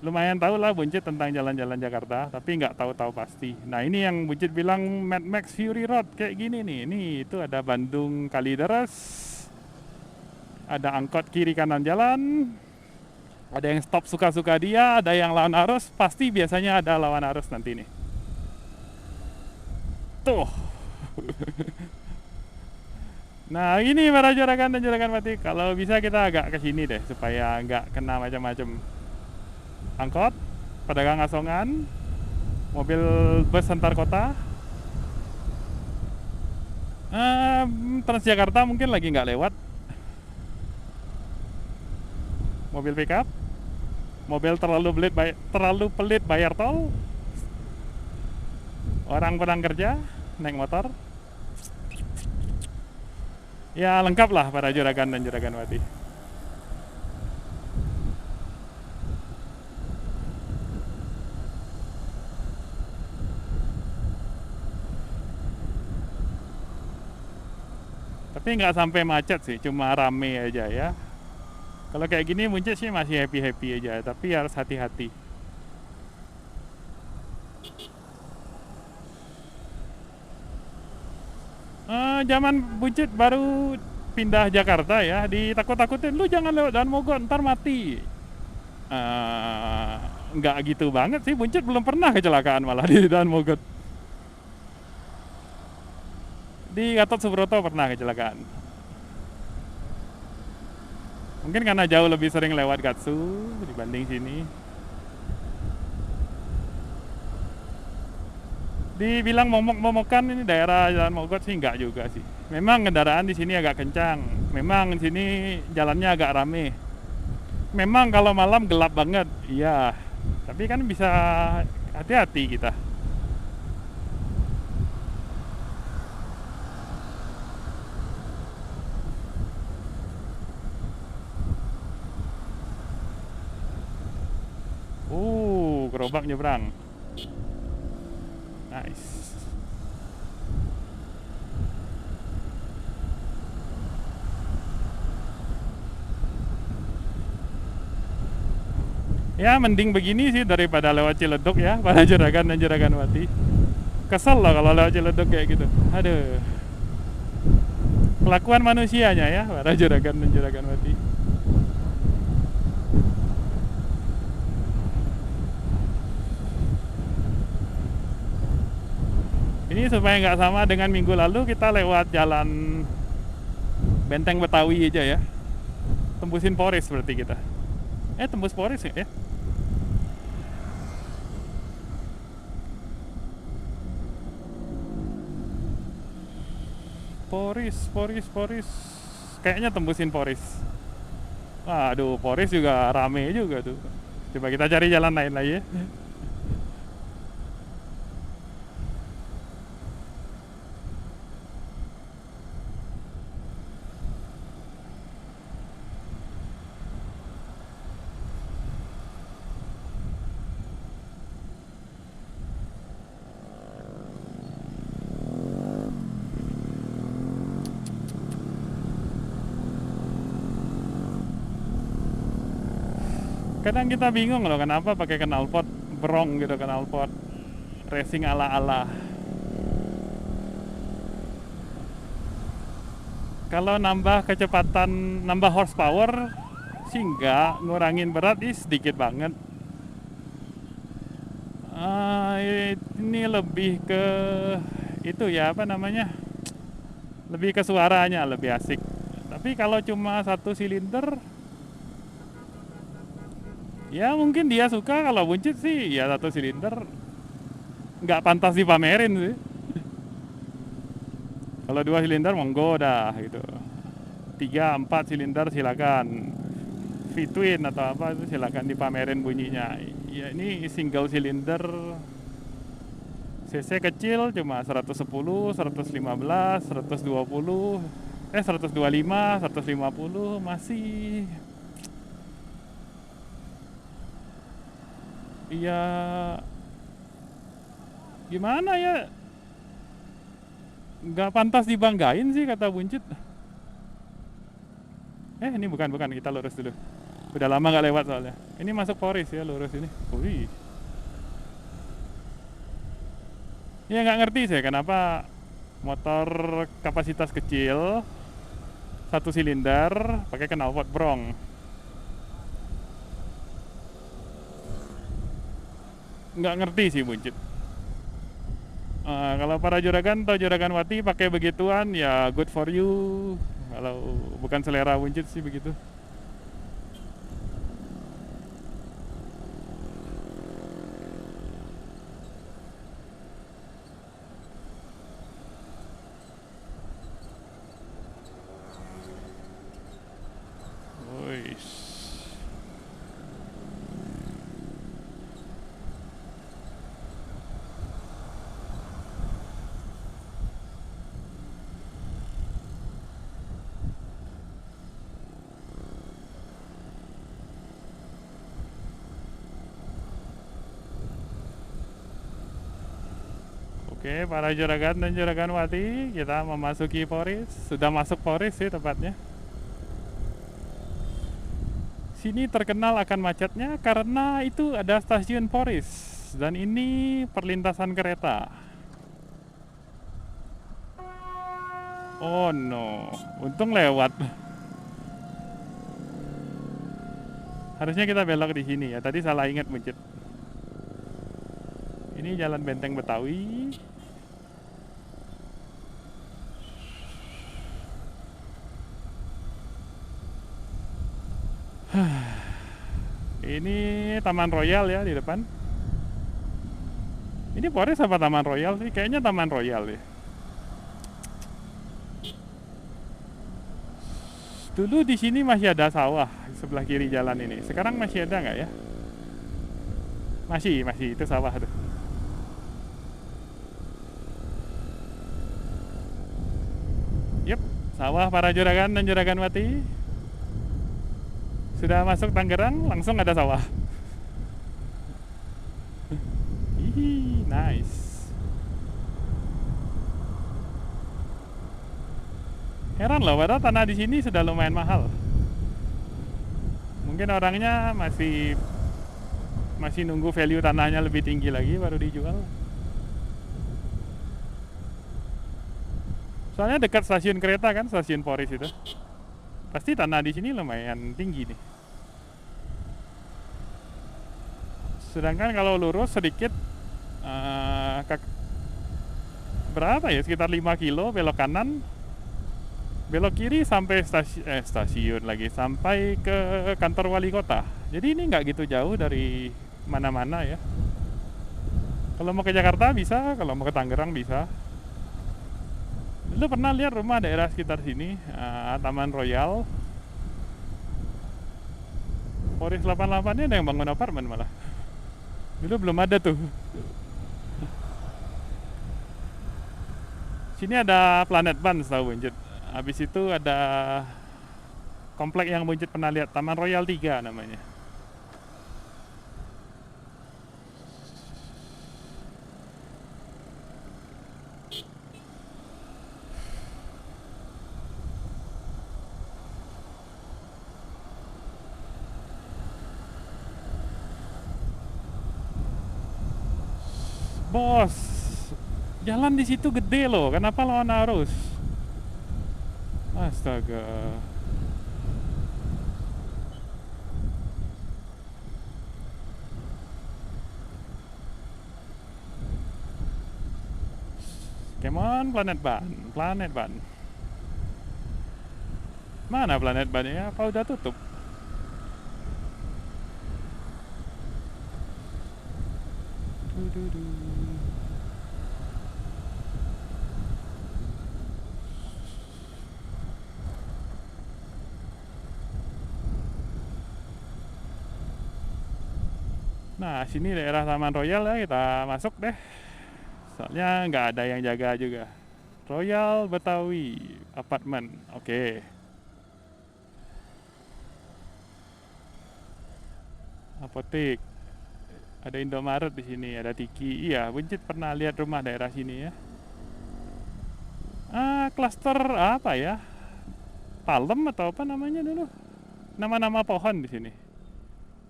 lumayan tahu lah Buncit tentang jalan-jalan Jakarta, tapi nggak tahu-tahu pasti. Nah, ini yang Buncit bilang Mad Max Fury Road kayak gini nih. Ini itu ada Bandung Kalideres, ada angkot kiri kanan jalan, ada yang stop suka-suka dia, ada yang lawan arus, pasti biasanya ada lawan arus nanti nih. Tuh. Nah, ini para juragan dan juragan Wati, kalau bisa kita agak ke sini deh supaya nggak kena macam-macam. Angkot, pedagang asongan, mobil bus antar kota, Transjakarta mungkin lagi nggak lewat, mobil pickup, mobil terlalu pelit bayar tol, orang pulang kerja naik motor. Ya lengkap lah para juragan dan juragan Wati. Tapi nggak sampai macet sih, cuma rame aja ya. Kalau kayak gini Buncit sih masih happy-happy aja, tapi harus hati-hati. Zaman Buncit baru pindah Jakarta ya, ditakut-takutin, lu jangan lewat Daan Mogot ntar mati. Nggak gitu banget sih, Buncit belum pernah kecelakaan malah di Daan Mogot. Di Gatot Subroto pernah kecelakaan. Mungkin karena jauh lebih sering lewat Gatsu dibanding sini. Dibilang momok-momokan ini daerah Jalan Mogot sih enggak juga sih. Memang kendaraan di sini agak kencang. Memang di sini jalannya agak rame. Memang kalau malam gelap banget. Iya. Tapi kan bisa hati-hati kita. Gerobak nyebrang. Nice. Ya mending begini sih daripada lewat Ciledug ya, para juragan dan juragan Wati. Kesel lah kalau lewat Ciledug kayak gitu. Aduh. kelakuan manusianya ya para juragan dan juragan wati. Ini supaya nggak sama dengan minggu lalu, kita lewat jalan Benteng Betawi aja ya. Tembusin Poris berarti kita. Tembus Poris ya? Poris. Kayaknya tembusin Poris. Aduh, Poris juga rame juga tuh. Coba kita cari jalan lain lagi ya. Kadang kita bingung loh kenapa pakai knalpot brong gitu, knalpot racing ala-ala. Kalau nambah kecepatan, nambah horsepower sih enggak, ngurangin berat sedikit banget. Ini lebih ke itu ya, apa namanya, lebih ke suaranya, lebih asik. Tapi kalau cuma satu silinder, ya mungkin dia suka. Kalau buncit sih ya satu silinder nggak pantas dipamerin sih. Kalau 2 silinder monggo dah gitu. 3, 4 silinder silakan. V-twin atau apa itu silakan dipamerin bunyinya. Ya ini single silinder, cc kecil cuma 110, 115, 120, 125, 150 masih. Iya, gimana ya, nggak pantas dibanggain sih kata buncit. Ini bukan, kita lurus dulu. Udah lama nggak lewat soalnya. Ini masuk Poris ya, lurus ini. Wih. Ya nggak ngerti sih kenapa motor kapasitas kecil, satu silinder, pakai knalpot brong. Nggak ngerti sih buncit. Kalau para juragan atau juragan wati pakai begituan ya good for you. Kalau bukan selera buncit sih begitu. Oke, para juragan dan juragan wati, kita memasuki Poris. Sudah masuk Poris sih tepatnya. Sini terkenal akan macetnya karena itu ada stasiun Poris. Dan ini perlintasan kereta. Oh no, untung lewat. Harusnya kita belok di sini ya. Tadi salah ingat buncit. Ini jalan Benteng Betawi. Ini Taman Royal ya di depan. Ini Poris apa Taman Royal sih? Kayaknya Taman Royal ya. Dulu di sini masih ada sawah di sebelah kiri jalan ini. Sekarang masih ada nggak ya? Masih itu sawah tuh. Yep, sawah para juragan dan juragan wati. Sudah masuk Tangerang, langsung ada sawah. Hihi, nice. Heran loh, padahal tanah di sini sudah lumayan mahal. Mungkin orangnya masih nunggu value tanahnya lebih tinggi lagi baru dijual. Soalnya dekat stasiun kereta kan, stasiun Poris itu. Pasti tanah di sini lumayan tinggi nih. Sedangkan kalau lurus sedikit berapa ya, sekitar 5 kilo belok kanan, belok kiri sampai stasiun lagi, sampai ke kantor wali kota. Jadi ini nggak gitu jauh dari mana-mana ya. Kalau mau ke Jakarta bisa, kalau mau ke Tangerang bisa. Dulu pernah lihat rumah daerah sekitar sini, Taman Royal. Poris 88 ini ada yang bangun apartemen malah. Dulu belum ada tuh. Sini ada Planet Ban tahu Buncut. Habis itu ada komplek yang Buncut pernah lihat, Taman Royal 3 namanya. Bos, jalan di situ gede loh. Kenapa lawan arus? Astaga. Come on, Planet Ban, Planet Ban. Mana Planet Ban ya? Apa udah tutup? Nah, sini daerah Taman Royal ya, kita masuk deh. Soalnya nggak ada yang jaga juga. Royal Betawi Apartemen, oke. Apotek, ada Indomaret di sini, ada Tiki. Iya, Buncit pernah lihat rumah daerah sini ya. Klaster apa ya? Palem atau apa namanya dulu? Nama-nama pohon di sini.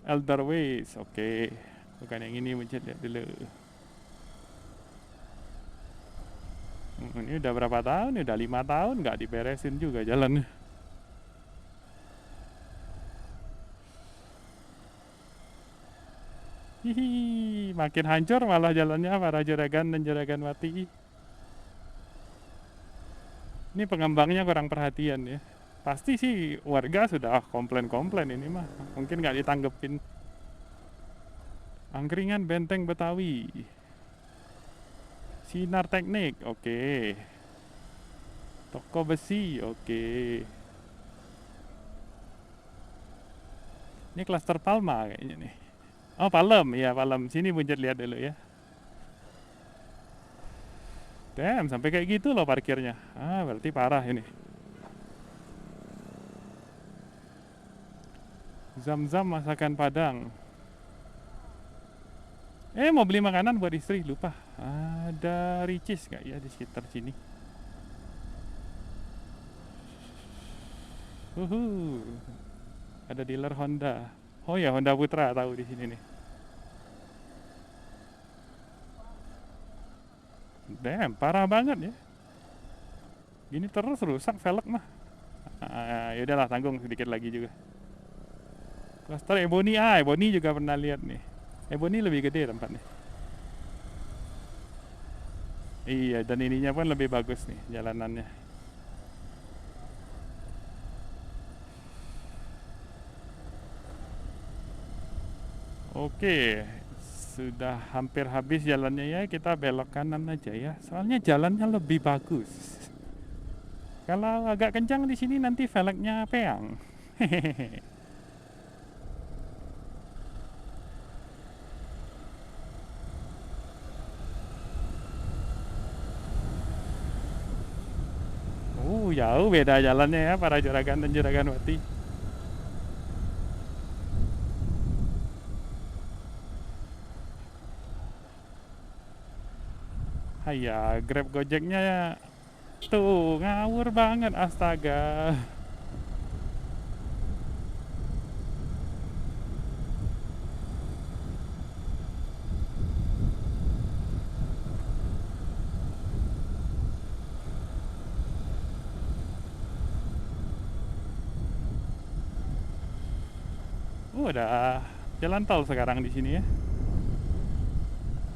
Elderways, oke. Bukan yang ini, Buncit lihat dulu. Ini udah berapa tahun? Udah 5 tahun nggak diberesin juga jalannya. Hihi, makin hancur malah jalannya para Juragan dan Juragan Wati. Ini pengembangnya kurang perhatian ya. Pasti sih warga sudah komplain-komplain ini mah. Mungkin nggak ditanggepin. Angkringan Benteng Betawi. Sinar Teknik, oke. Toko besi, oke. Ini klaster Palma kayaknya nih. Oh, Palem, ya Palem. Sini Buncit lihat dulu ya. Damn, sampai kayak gitu loh parkirnya. Berarti parah ini. Zam-zam masakan Padang. Mau beli makanan buat istri, lupa. Ada Ricis nggak ya di sekitar sini? Ada dealer Honda. Oh ya, Honda Putra tahu di sini nih. Damn, parah banget ya. Gini terus rusak velg mah. Yaudahlah, tanggung sedikit lagi juga. Cluster Ebony, Ebony juga pernah lihat nih. Ebony lebih gede tempatnya. Iya, dan ininya pun lebih bagus nih jalanannya. Oke, sudah hampir habis jalannya ya, kita belok kanan aja ya. Soalnya jalannya lebih bagus. Kalau agak kencang di sini nanti velgnya peang. Hehehe. Jauh beda jalannya ya para Juragan dan Juragan Wati. Hayya, Grab Gojeknya tuh ngawur banget, astaga. Udah jalan tol sekarang di sini ya.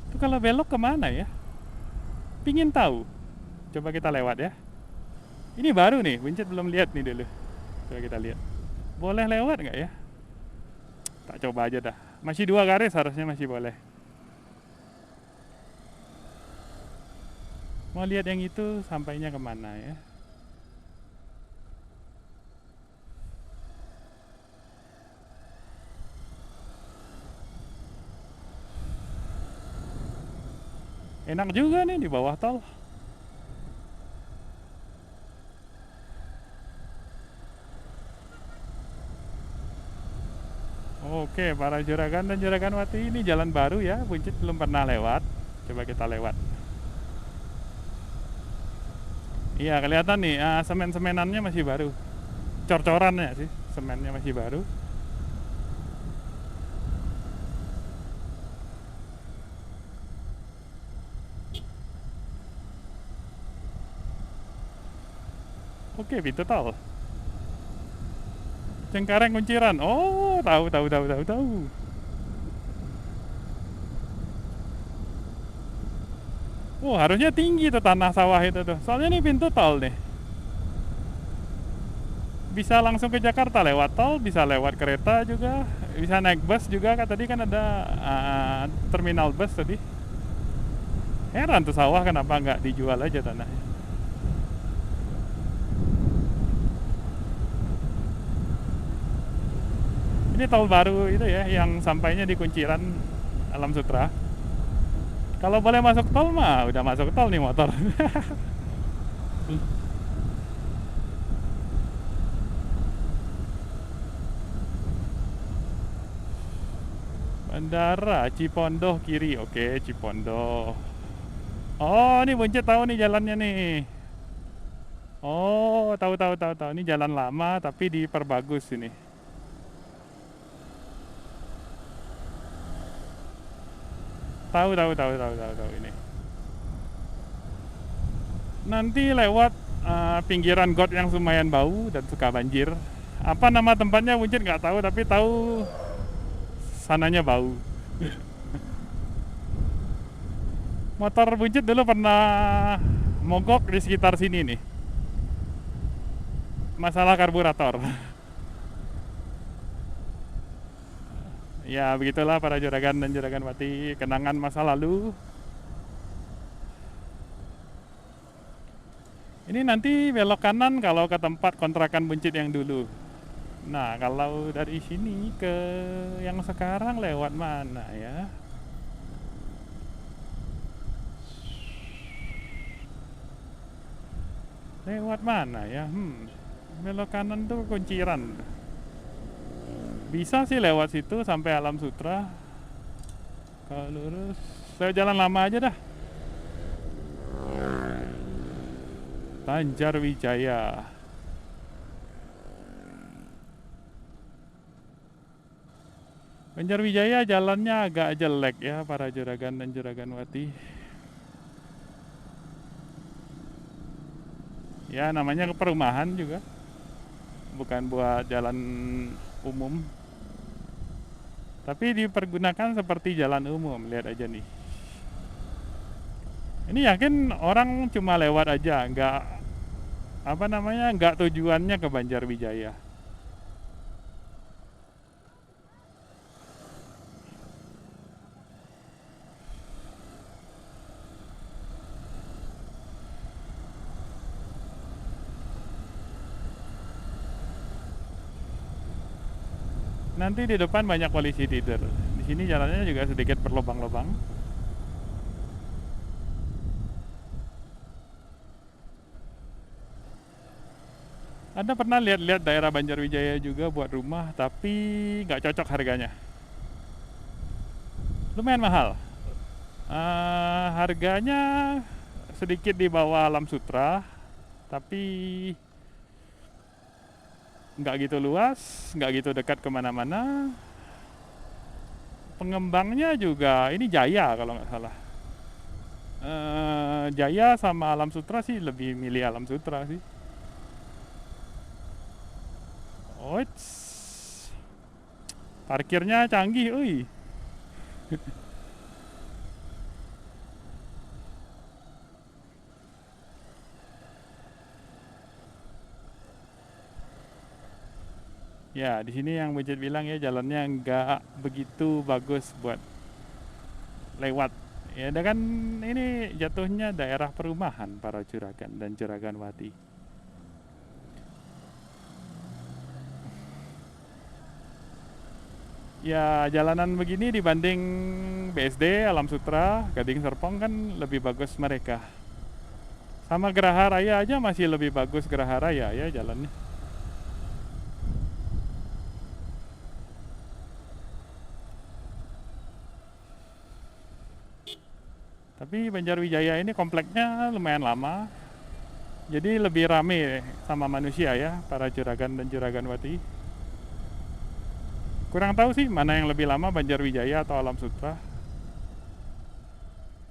Itu kalau belok kemana ya? Pingin tahu. Coba kita lewat ya. Ini baru nih, Buncit belum lihat nih dulu. Coba kita lihat. Boleh lewat nggak ya? Tak coba aja dah. Masih 2 garis harusnya masih boleh. Mau lihat yang itu sampainya kemana ya? Enak juga nih di bawah tol. Oke, para juragan dan juragan Wati, ini jalan baru ya. Buncit belum pernah lewat. Coba kita lewat. Iya, kelihatan nih, semen-semenannya masih baru. Cor-corannya sih, semennya masih baru. Oke, pintu tol. Cengkareng Kunciran. Oh, tahu. Oh, harusnya tinggi tuh tanah sawah itu tuh. Soalnya ini pintu tol nih. Bisa langsung ke Jakarta lewat tol, bisa lewat kereta juga, bisa naik bus juga. Kan tadi kan ada terminal bus tadi. Heran tuh sawah kenapa nggak dijual aja tanahnya. Ini tol baru itu ya, yang sampainya di Kunciran Alam Sutra. Kalau boleh masuk tol mah udah masuk tol nih motor. Bandara Cipondoh kiri. Oke, Cipondoh. Oh, ini Buncit tahu nih jalannya nih. Oh, tahu. Ini jalan lama tapi diperbagus ini. Tahu ini. Nanti lewat pinggiran got yang lumayan bau dan suka banjir. Apa nama tempatnya Buncit nggak tahu, tapi tahu sananya bau. Motor Buncit dulu pernah mogok di sekitar sini nih. Masalah karburator. Ya begitulah para juragan dan juragan Wati, kenangan masa lalu. Ini nanti belok kanan kalau ke tempat kontrakan Buncit yang dulu. Nah, kalau dari sini ke yang sekarang lewat mana ya? Lewat mana ya? Belok kanan tuh Kunciran. Bisa sih lewat situ sampai Alam Sutra. Kalau lurus, saya jalan lama aja dah. Banjarwijaya. Banjarwijaya jalannya agak jelek ya para juragan dan juragan Wati. Ya namanya perumahan juga, bukan buat jalan umum. Tapi dipergunakan seperti jalan umum, lihat aja nih. Ini yakin orang cuma lewat aja, nggak tujuannya ke Banjarwijaya. Nanti di depan banyak polisi tidur. Di sini jalannya juga sedikit berlubang-lubang. Anda pernah lihat-lihat daerah Banjarwijaya juga buat rumah, tapi nggak cocok harganya. Lumayan mahal. Harganya sedikit di bawah Alam Sutra, tapi nggak gitu luas, nggak gitu dekat kemana-mana. Pengembangnya juga ini Jaya kalau nggak salah. Jaya sama Alam Sutra sih lebih milih Alam Sutra sih. Parkirnya canggih, ui. Ya, di sini yang Buncit bilang ya jalannya nggak begitu bagus buat lewat. Ya, ada kan ini jatuhnya daerah perumahan para Juragan dan Juragan Wati. Ya, jalanan begini dibanding BSD, Alam Sutra, Gading Serpong kan lebih bagus mereka. Sama Geraha Raya aja masih lebih bagus Geraha Raya ya jalannya. Tapi Banjarwijaya ini kompleknya lumayan lama. Jadi lebih rame sama manusia ya, para Juragan dan Juragan Wati. Kurang tahu sih mana yang lebih lama, Banjarwijaya atau Alam Sutra.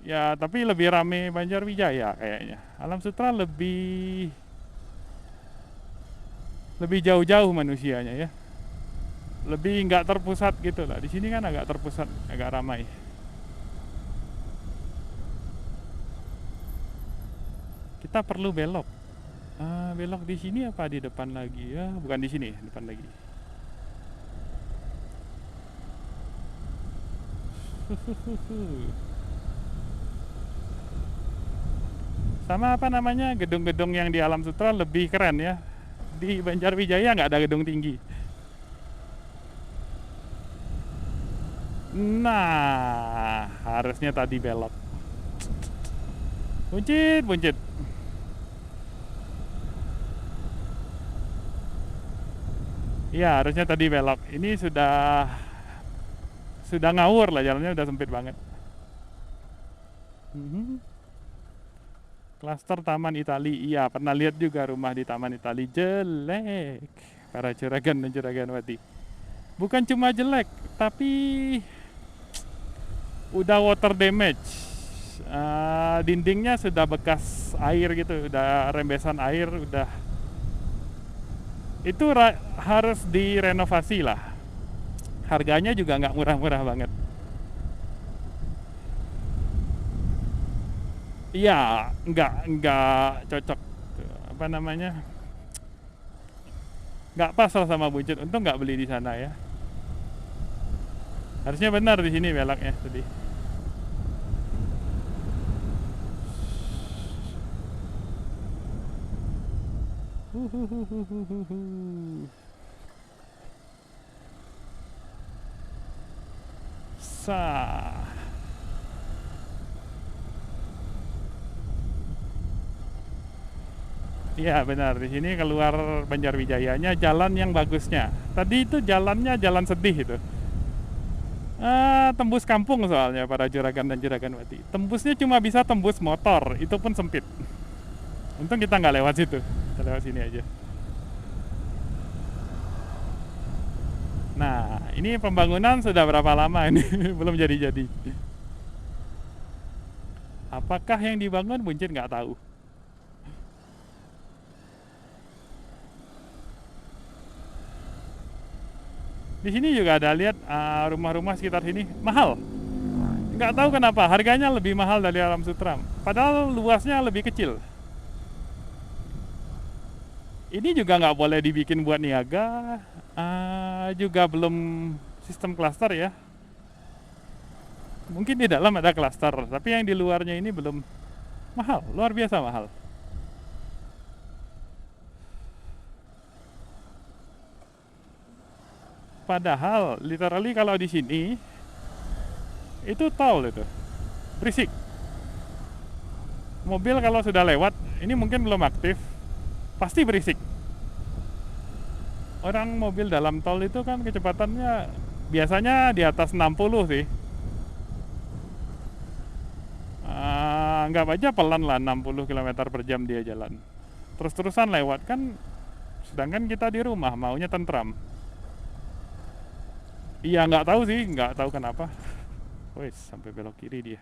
Ya, tapi lebih rame Banjarwijaya kayaknya. Alam Sutra lebih jauh-jauh manusianya ya. Lebih nggak terpusat gitu lah. Di sini kan agak terpusat, agak ramai. Kita perlu belok. Belok di sini apa di depan lagi ya? Bukan di sini, depan lagi. Sama apa namanya, gedung-gedung yang di Alam Sutra lebih keren ya. Di Banjarwijaya nggak ada gedung tinggi. Nah, harusnya tadi belok. Buncit, buncit. Iya, harusnya tadi belok. Ini sudah ngawur lah, jalannya udah sempit banget. Klaster Taman Itali, iya pernah lihat juga rumah di Taman Itali, jelek. Para Juragan dan Juragan Wati. Bukan cuma jelek, tapi udah water damage. Dindingnya sudah bekas air gitu, udah rembesan air, udah itu harus direnovasi lah. Harganya juga nggak murah-murah banget. Iya, nggak cocok. Apa namanya? Nggak pas lah sama Buncit. Untung nggak beli di sana ya. Harusnya benar di sini beloknya tadi. Sah. Iya benar, di sini keluar Banjarwijayanya jalan yang bagusnya. Tadi itu jalannya jalan sedih itu. Tembus kampung soalnya para Juragan dan Juragan Wati. Tembusnya cuma bisa tembus motor, itu pun sempit. Untung kita nggak lewat situ, kita lewat sini aja. Nah, ini pembangunan sudah berapa lama ini? Belum jadi-jadi. Apakah yang dibangun Buncit nggak tahu. Di sini juga ada lihat rumah-rumah sekitar sini mahal. Nggak tahu kenapa harganya lebih mahal dari Alam Sutra. Padahal luasnya lebih kecil. Ini juga nggak boleh dibikin buat niaga. Juga belum sistem klaster ya. Mungkin di dalam ada klaster, tapi yang di luarnya ini belum. Mahal, luar biasa mahal. Padahal literally kalau di sini itu tol itu berisik. Mobil kalau sudah lewat, ini mungkin belum aktif, pasti berisik. Orang mobil dalam tol itu kan kecepatannya biasanya di atas 60 sih. Anggap aja pelan lah 60 km per jam dia jalan. Terus-terusan lewat kan, sedangkan kita di rumah maunya tentram. Iya nggak tahu sih, nggak tahu kenapa. Wes sampai belok kiri dia.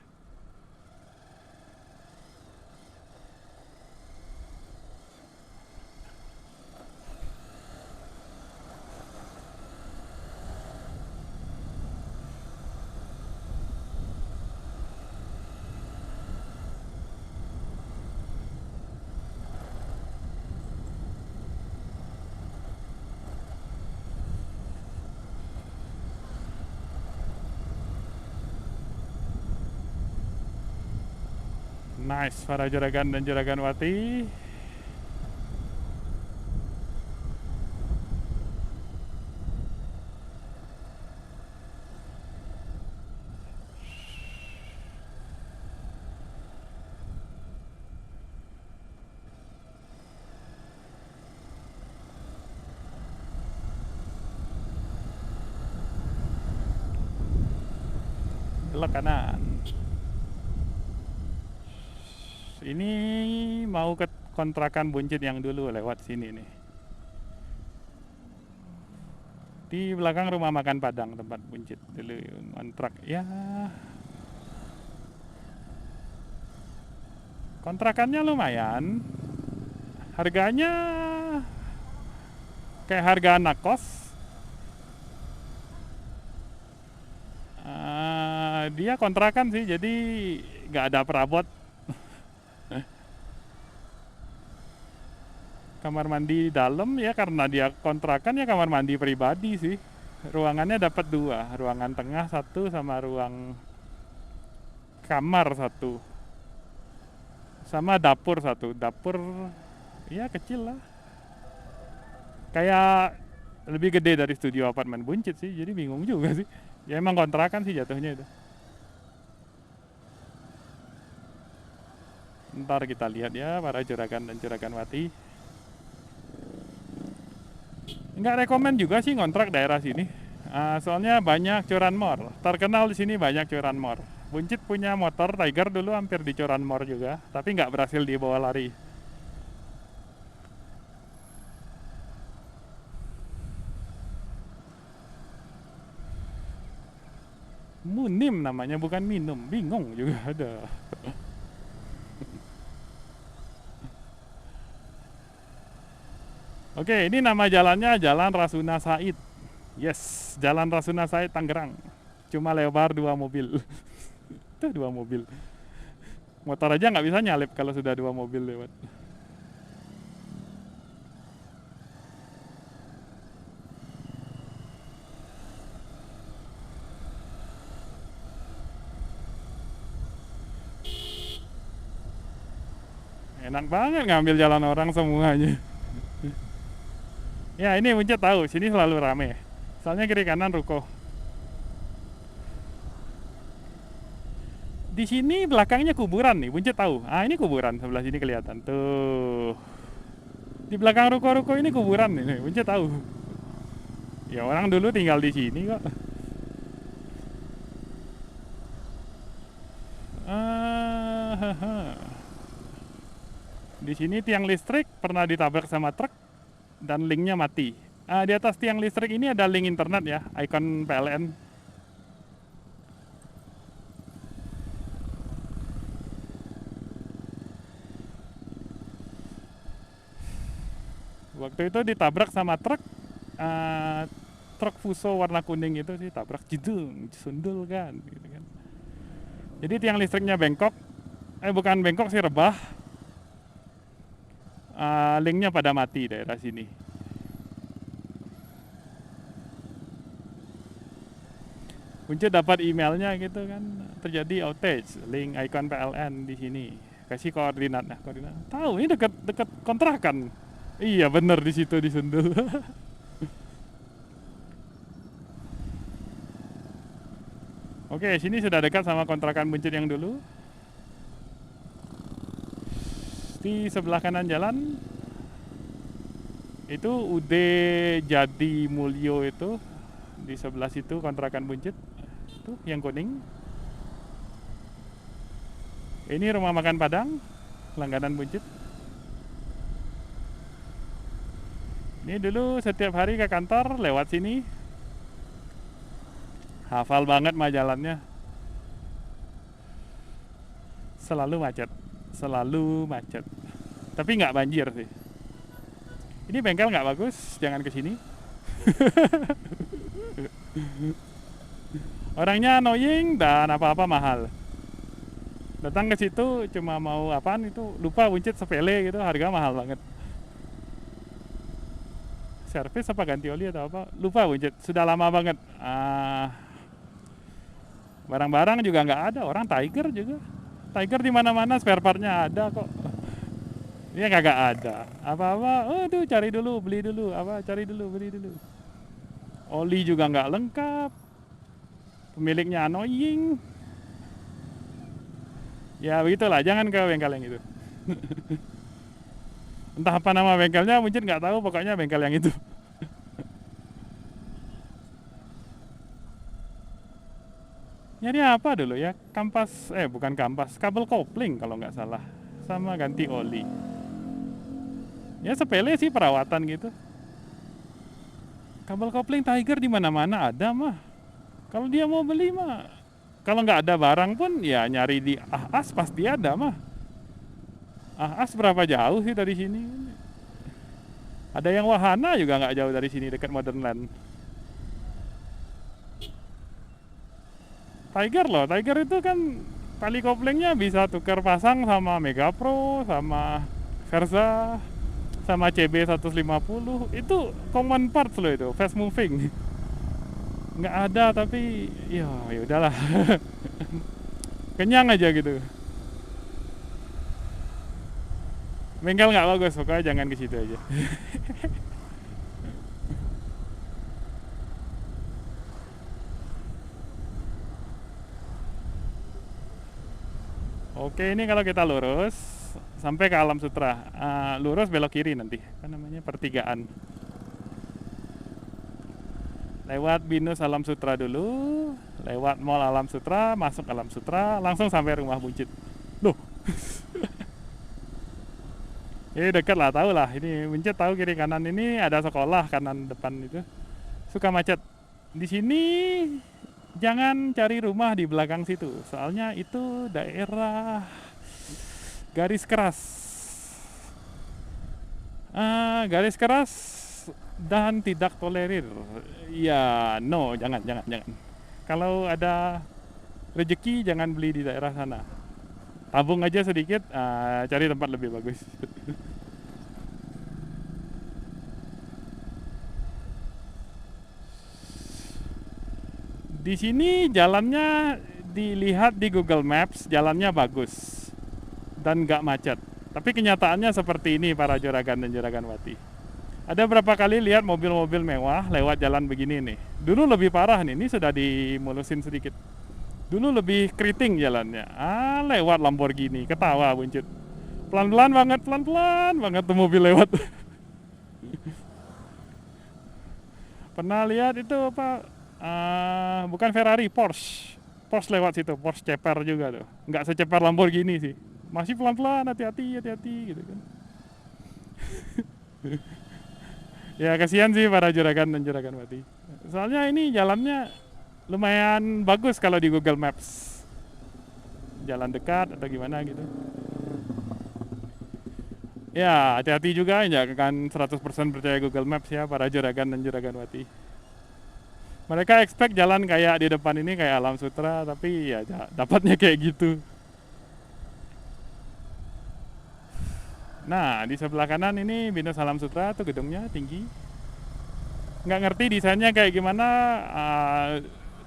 Nice para juragan dan juragan wati. Belok kanan. Ini mau ke kontrakan buncit yang dulu lewat sini nih. Di belakang rumah makan Padang tempat buncit dulu kontrak ya. Kontrakannya lumayan. Harganya kayak harga anak kos. Dia kontrakan sih, jadi nggak ada perabot. Kamar mandi dalam ya, karena dia kontrakan ya kamar mandi pribadi sih. Ruangannya dapat 2, ruangan tengah 1 sama ruang kamar 1, sama dapur 1. Dapur ya kecil lah, kayak lebih gede dari studio apartemen buncit sih, jadi bingung juga sih. Ya emang kontrakan sih jatuhnya itu. Ntar kita lihat ya para juragan dan juragan wati. Nggak rekomen juga sih ngontrak daerah sini. Soalnya banyak curanmor. Terkenal di sini banyak curanmor. Buncit punya motor Tiger dulu hampir di curanmor juga, tapi nggak berhasil dibawa lari. Munim namanya, bukan minum. Bingung juga ada. Oke, ini nama jalannya Jalan Rasuna Said. Yes, Jalan Rasuna Said Tangerang. Cuma lebar 2 mobil. Itu 2 mobil. Motor aja nggak bisa nyalip kalau sudah 2 mobil lewat. Enak banget ngambil jalan orang semuanya. Ya ini Buncit tahu, sini selalu rame. Soalnya kiri kanan ruko. Di sini belakangnya kuburan nih, Buncit tahu. Ini kuburan sebelah sini kelihatan tuh. Di belakang ruko-ruko ini kuburan nih, Buncit tahu. Ya orang dulu tinggal di sini kok. Di sini tiang listrik pernah ditabrak sama truk dan linknya mati. Di atas tiang listrik ini ada link internet ya, ikon PLN. Waktu itu ditabrak sama truk, truk Fuso warna kuning itu sih, tabrak jedung, sundul kan, gitu kan. Jadi tiang listriknya bengkok, bukan bengkok sih, rebah. Linknya pada mati daerah sini. Buncit dapat emailnya gitu kan, terjadi outage, link ikon PLN di sini. Kasih koordinatnya, koordinat. Tahu ini dekat kontrakan. Iya bener, di situ di Sundul. Oke, sini sudah dekat sama kontrakan Buncit yang dulu. Di sebelah kanan jalan itu UD Jadi Mulyo, itu di sebelah situ kontrakan Buncit tuh yang kuning. Ini rumah makan Padang langganan Buncit. Ini dulu setiap hari ke kantor lewat sini. Hafal banget mah jalannya. Selalu macet. Selalu macet, tapi nggak banjir sih. Ini bengkel nggak bagus, jangan kesini. Orangnya annoying dan apa-apa mahal. Datang ke situ cuma mau apaan itu, lupa Buncit sepele gitu, harga mahal banget. Servis apa ganti oli atau apa, lupa Buncit, sudah lama banget. Barang-barang juga nggak ada, orang Tiger juga. Tiger di mana-mana spare partnya ada kok. Dia kagak ada. Apa-apa, tuh cari dulu, beli dulu, cari dulu, beli dulu. Oli juga nggak lengkap. Pemiliknya annoying. Ya begitulah, jangan ke bengkel yang itu. Entah apa nama bengkelnya, mungkin nggak tahu, pokoknya bengkel yang itu. Nyari apa dulu ya? Kampas, bukan kampas, kabel kopling kalau nggak salah. Sama ganti oli. Ya sepele sih perawatan gitu. Kabel kopling Tiger di mana-mana ada mah. Kalau dia mau beli mah, kalau nggak ada barang pun ya nyari di Ahas pasti ada mah. Ahas berapa jauh sih dari sini? Ada yang Wahana juga nggak jauh dari sini, dekat Modern Land. Tiger loh, Tiger itu kan tali koplingnya bisa tukar pasang sama Mega Pro, sama Versa, sama CB 150. Itu common parts loh itu, fast moving. Nggak ada tapi ya udahlah. Kenyang aja gitu. Bengkel nggak bagus, pokoknya jangan ke situ aja. Oke, ini kalau kita lurus sampai ke Alam Sutra, lurus belok kiri nanti, apa namanya, pertigaan. Lewat Binus Alam Sutra dulu, lewat Mall Alam Sutra, masuk Alam Sutra, langsung sampai rumah Buncit. Loh, ini dekat lah, tahu lah. Ini Buncit tahu kiri kanan ini ada sekolah, kanan depan itu suka macet. Di sini jangan cari rumah di belakang situ, soalnya itu daerah garis keras. Garis keras dan tidak tolerir. Ya, no, jangan. Kalau ada rezeki jangan beli di daerah sana. Tabung aja sedikit, cari tempat lebih bagus. Di sini jalannya dilihat di Google Maps, jalannya bagus dan nggak macet. Tapi kenyataannya seperti ini para juragan dan juraganwati. Ada berapa kali lihat mobil-mobil mewah lewat jalan begini nih. Dulu lebih parah nih, ini sudah dimulusin sedikit. Dulu lebih keriting jalannya. Lewat Lamborghini, ketawa Buncit. Pelan-pelan banget tuh mobil lewat. Pernah lihat itu apa? Bukan Ferrari, Porsche lewat situ, Porsche ceper juga tuh, nggak seceper Lamborghini sih, masih pelan-pelan, hati-hati gitu kan. Ya kasihan sih para juragan dan juraganwati, soalnya ini jalannya lumayan bagus kalau di Google Maps, jalan dekat atau gimana gitu. Ya hati-hati juga, jangan 100% percaya Google Maps ya para juragan dan juraganwati. Mereka expect jalan kayak di depan ini kayak Alam Sutra, tapi ya dapatnya kayak gitu. Nah, di sebelah kanan ini Binus Alam Sutra, tuh gedungnya tinggi. Nggak ngerti desainnya kayak gimana,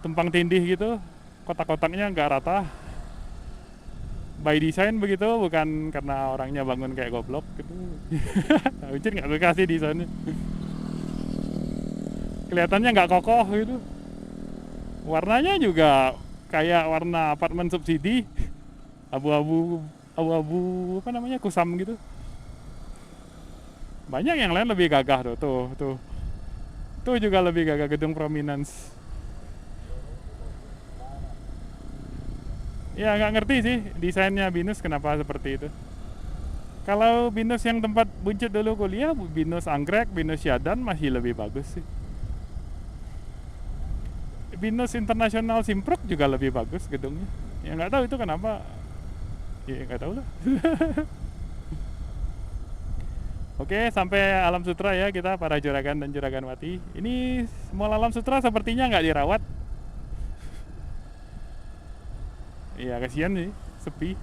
tumpang tindih gitu, kotak-kotaknya nggak rata. By design begitu, bukan karena orangnya bangun kayak goblok gitu. Ucin nggak suka sih desainnya. Kelihatannya nggak kokoh gitu. Warnanya juga kayak warna apartemen subsidi, abu-abu apa namanya, kusam gitu. Banyak yang lain lebih gagah tuh juga lebih gagah, gedung Prominence. Ya nggak ngerti sih desainnya Binus kenapa seperti itu. Kalau Binus yang tempat Buncit dulu kuliah, Binus Anggrek, Binus Yadan masih lebih bagus sih. Binus International Simpruk juga lebih bagus gedungnya. Ya nggak tahu itu kenapa. Ya nggak tahu lah. Oke, sampai Alam Sutra ya kita para juragan dan juraganwati. Ini Mall Alam Sutra sepertinya nggak dirawat. Iya kasihan sih, sepi.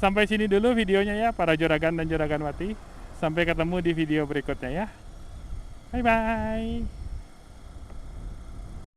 Sampai sini dulu videonya ya para juragan dan juraganwati. Sampai ketemu di video berikutnya ya. Bye bye.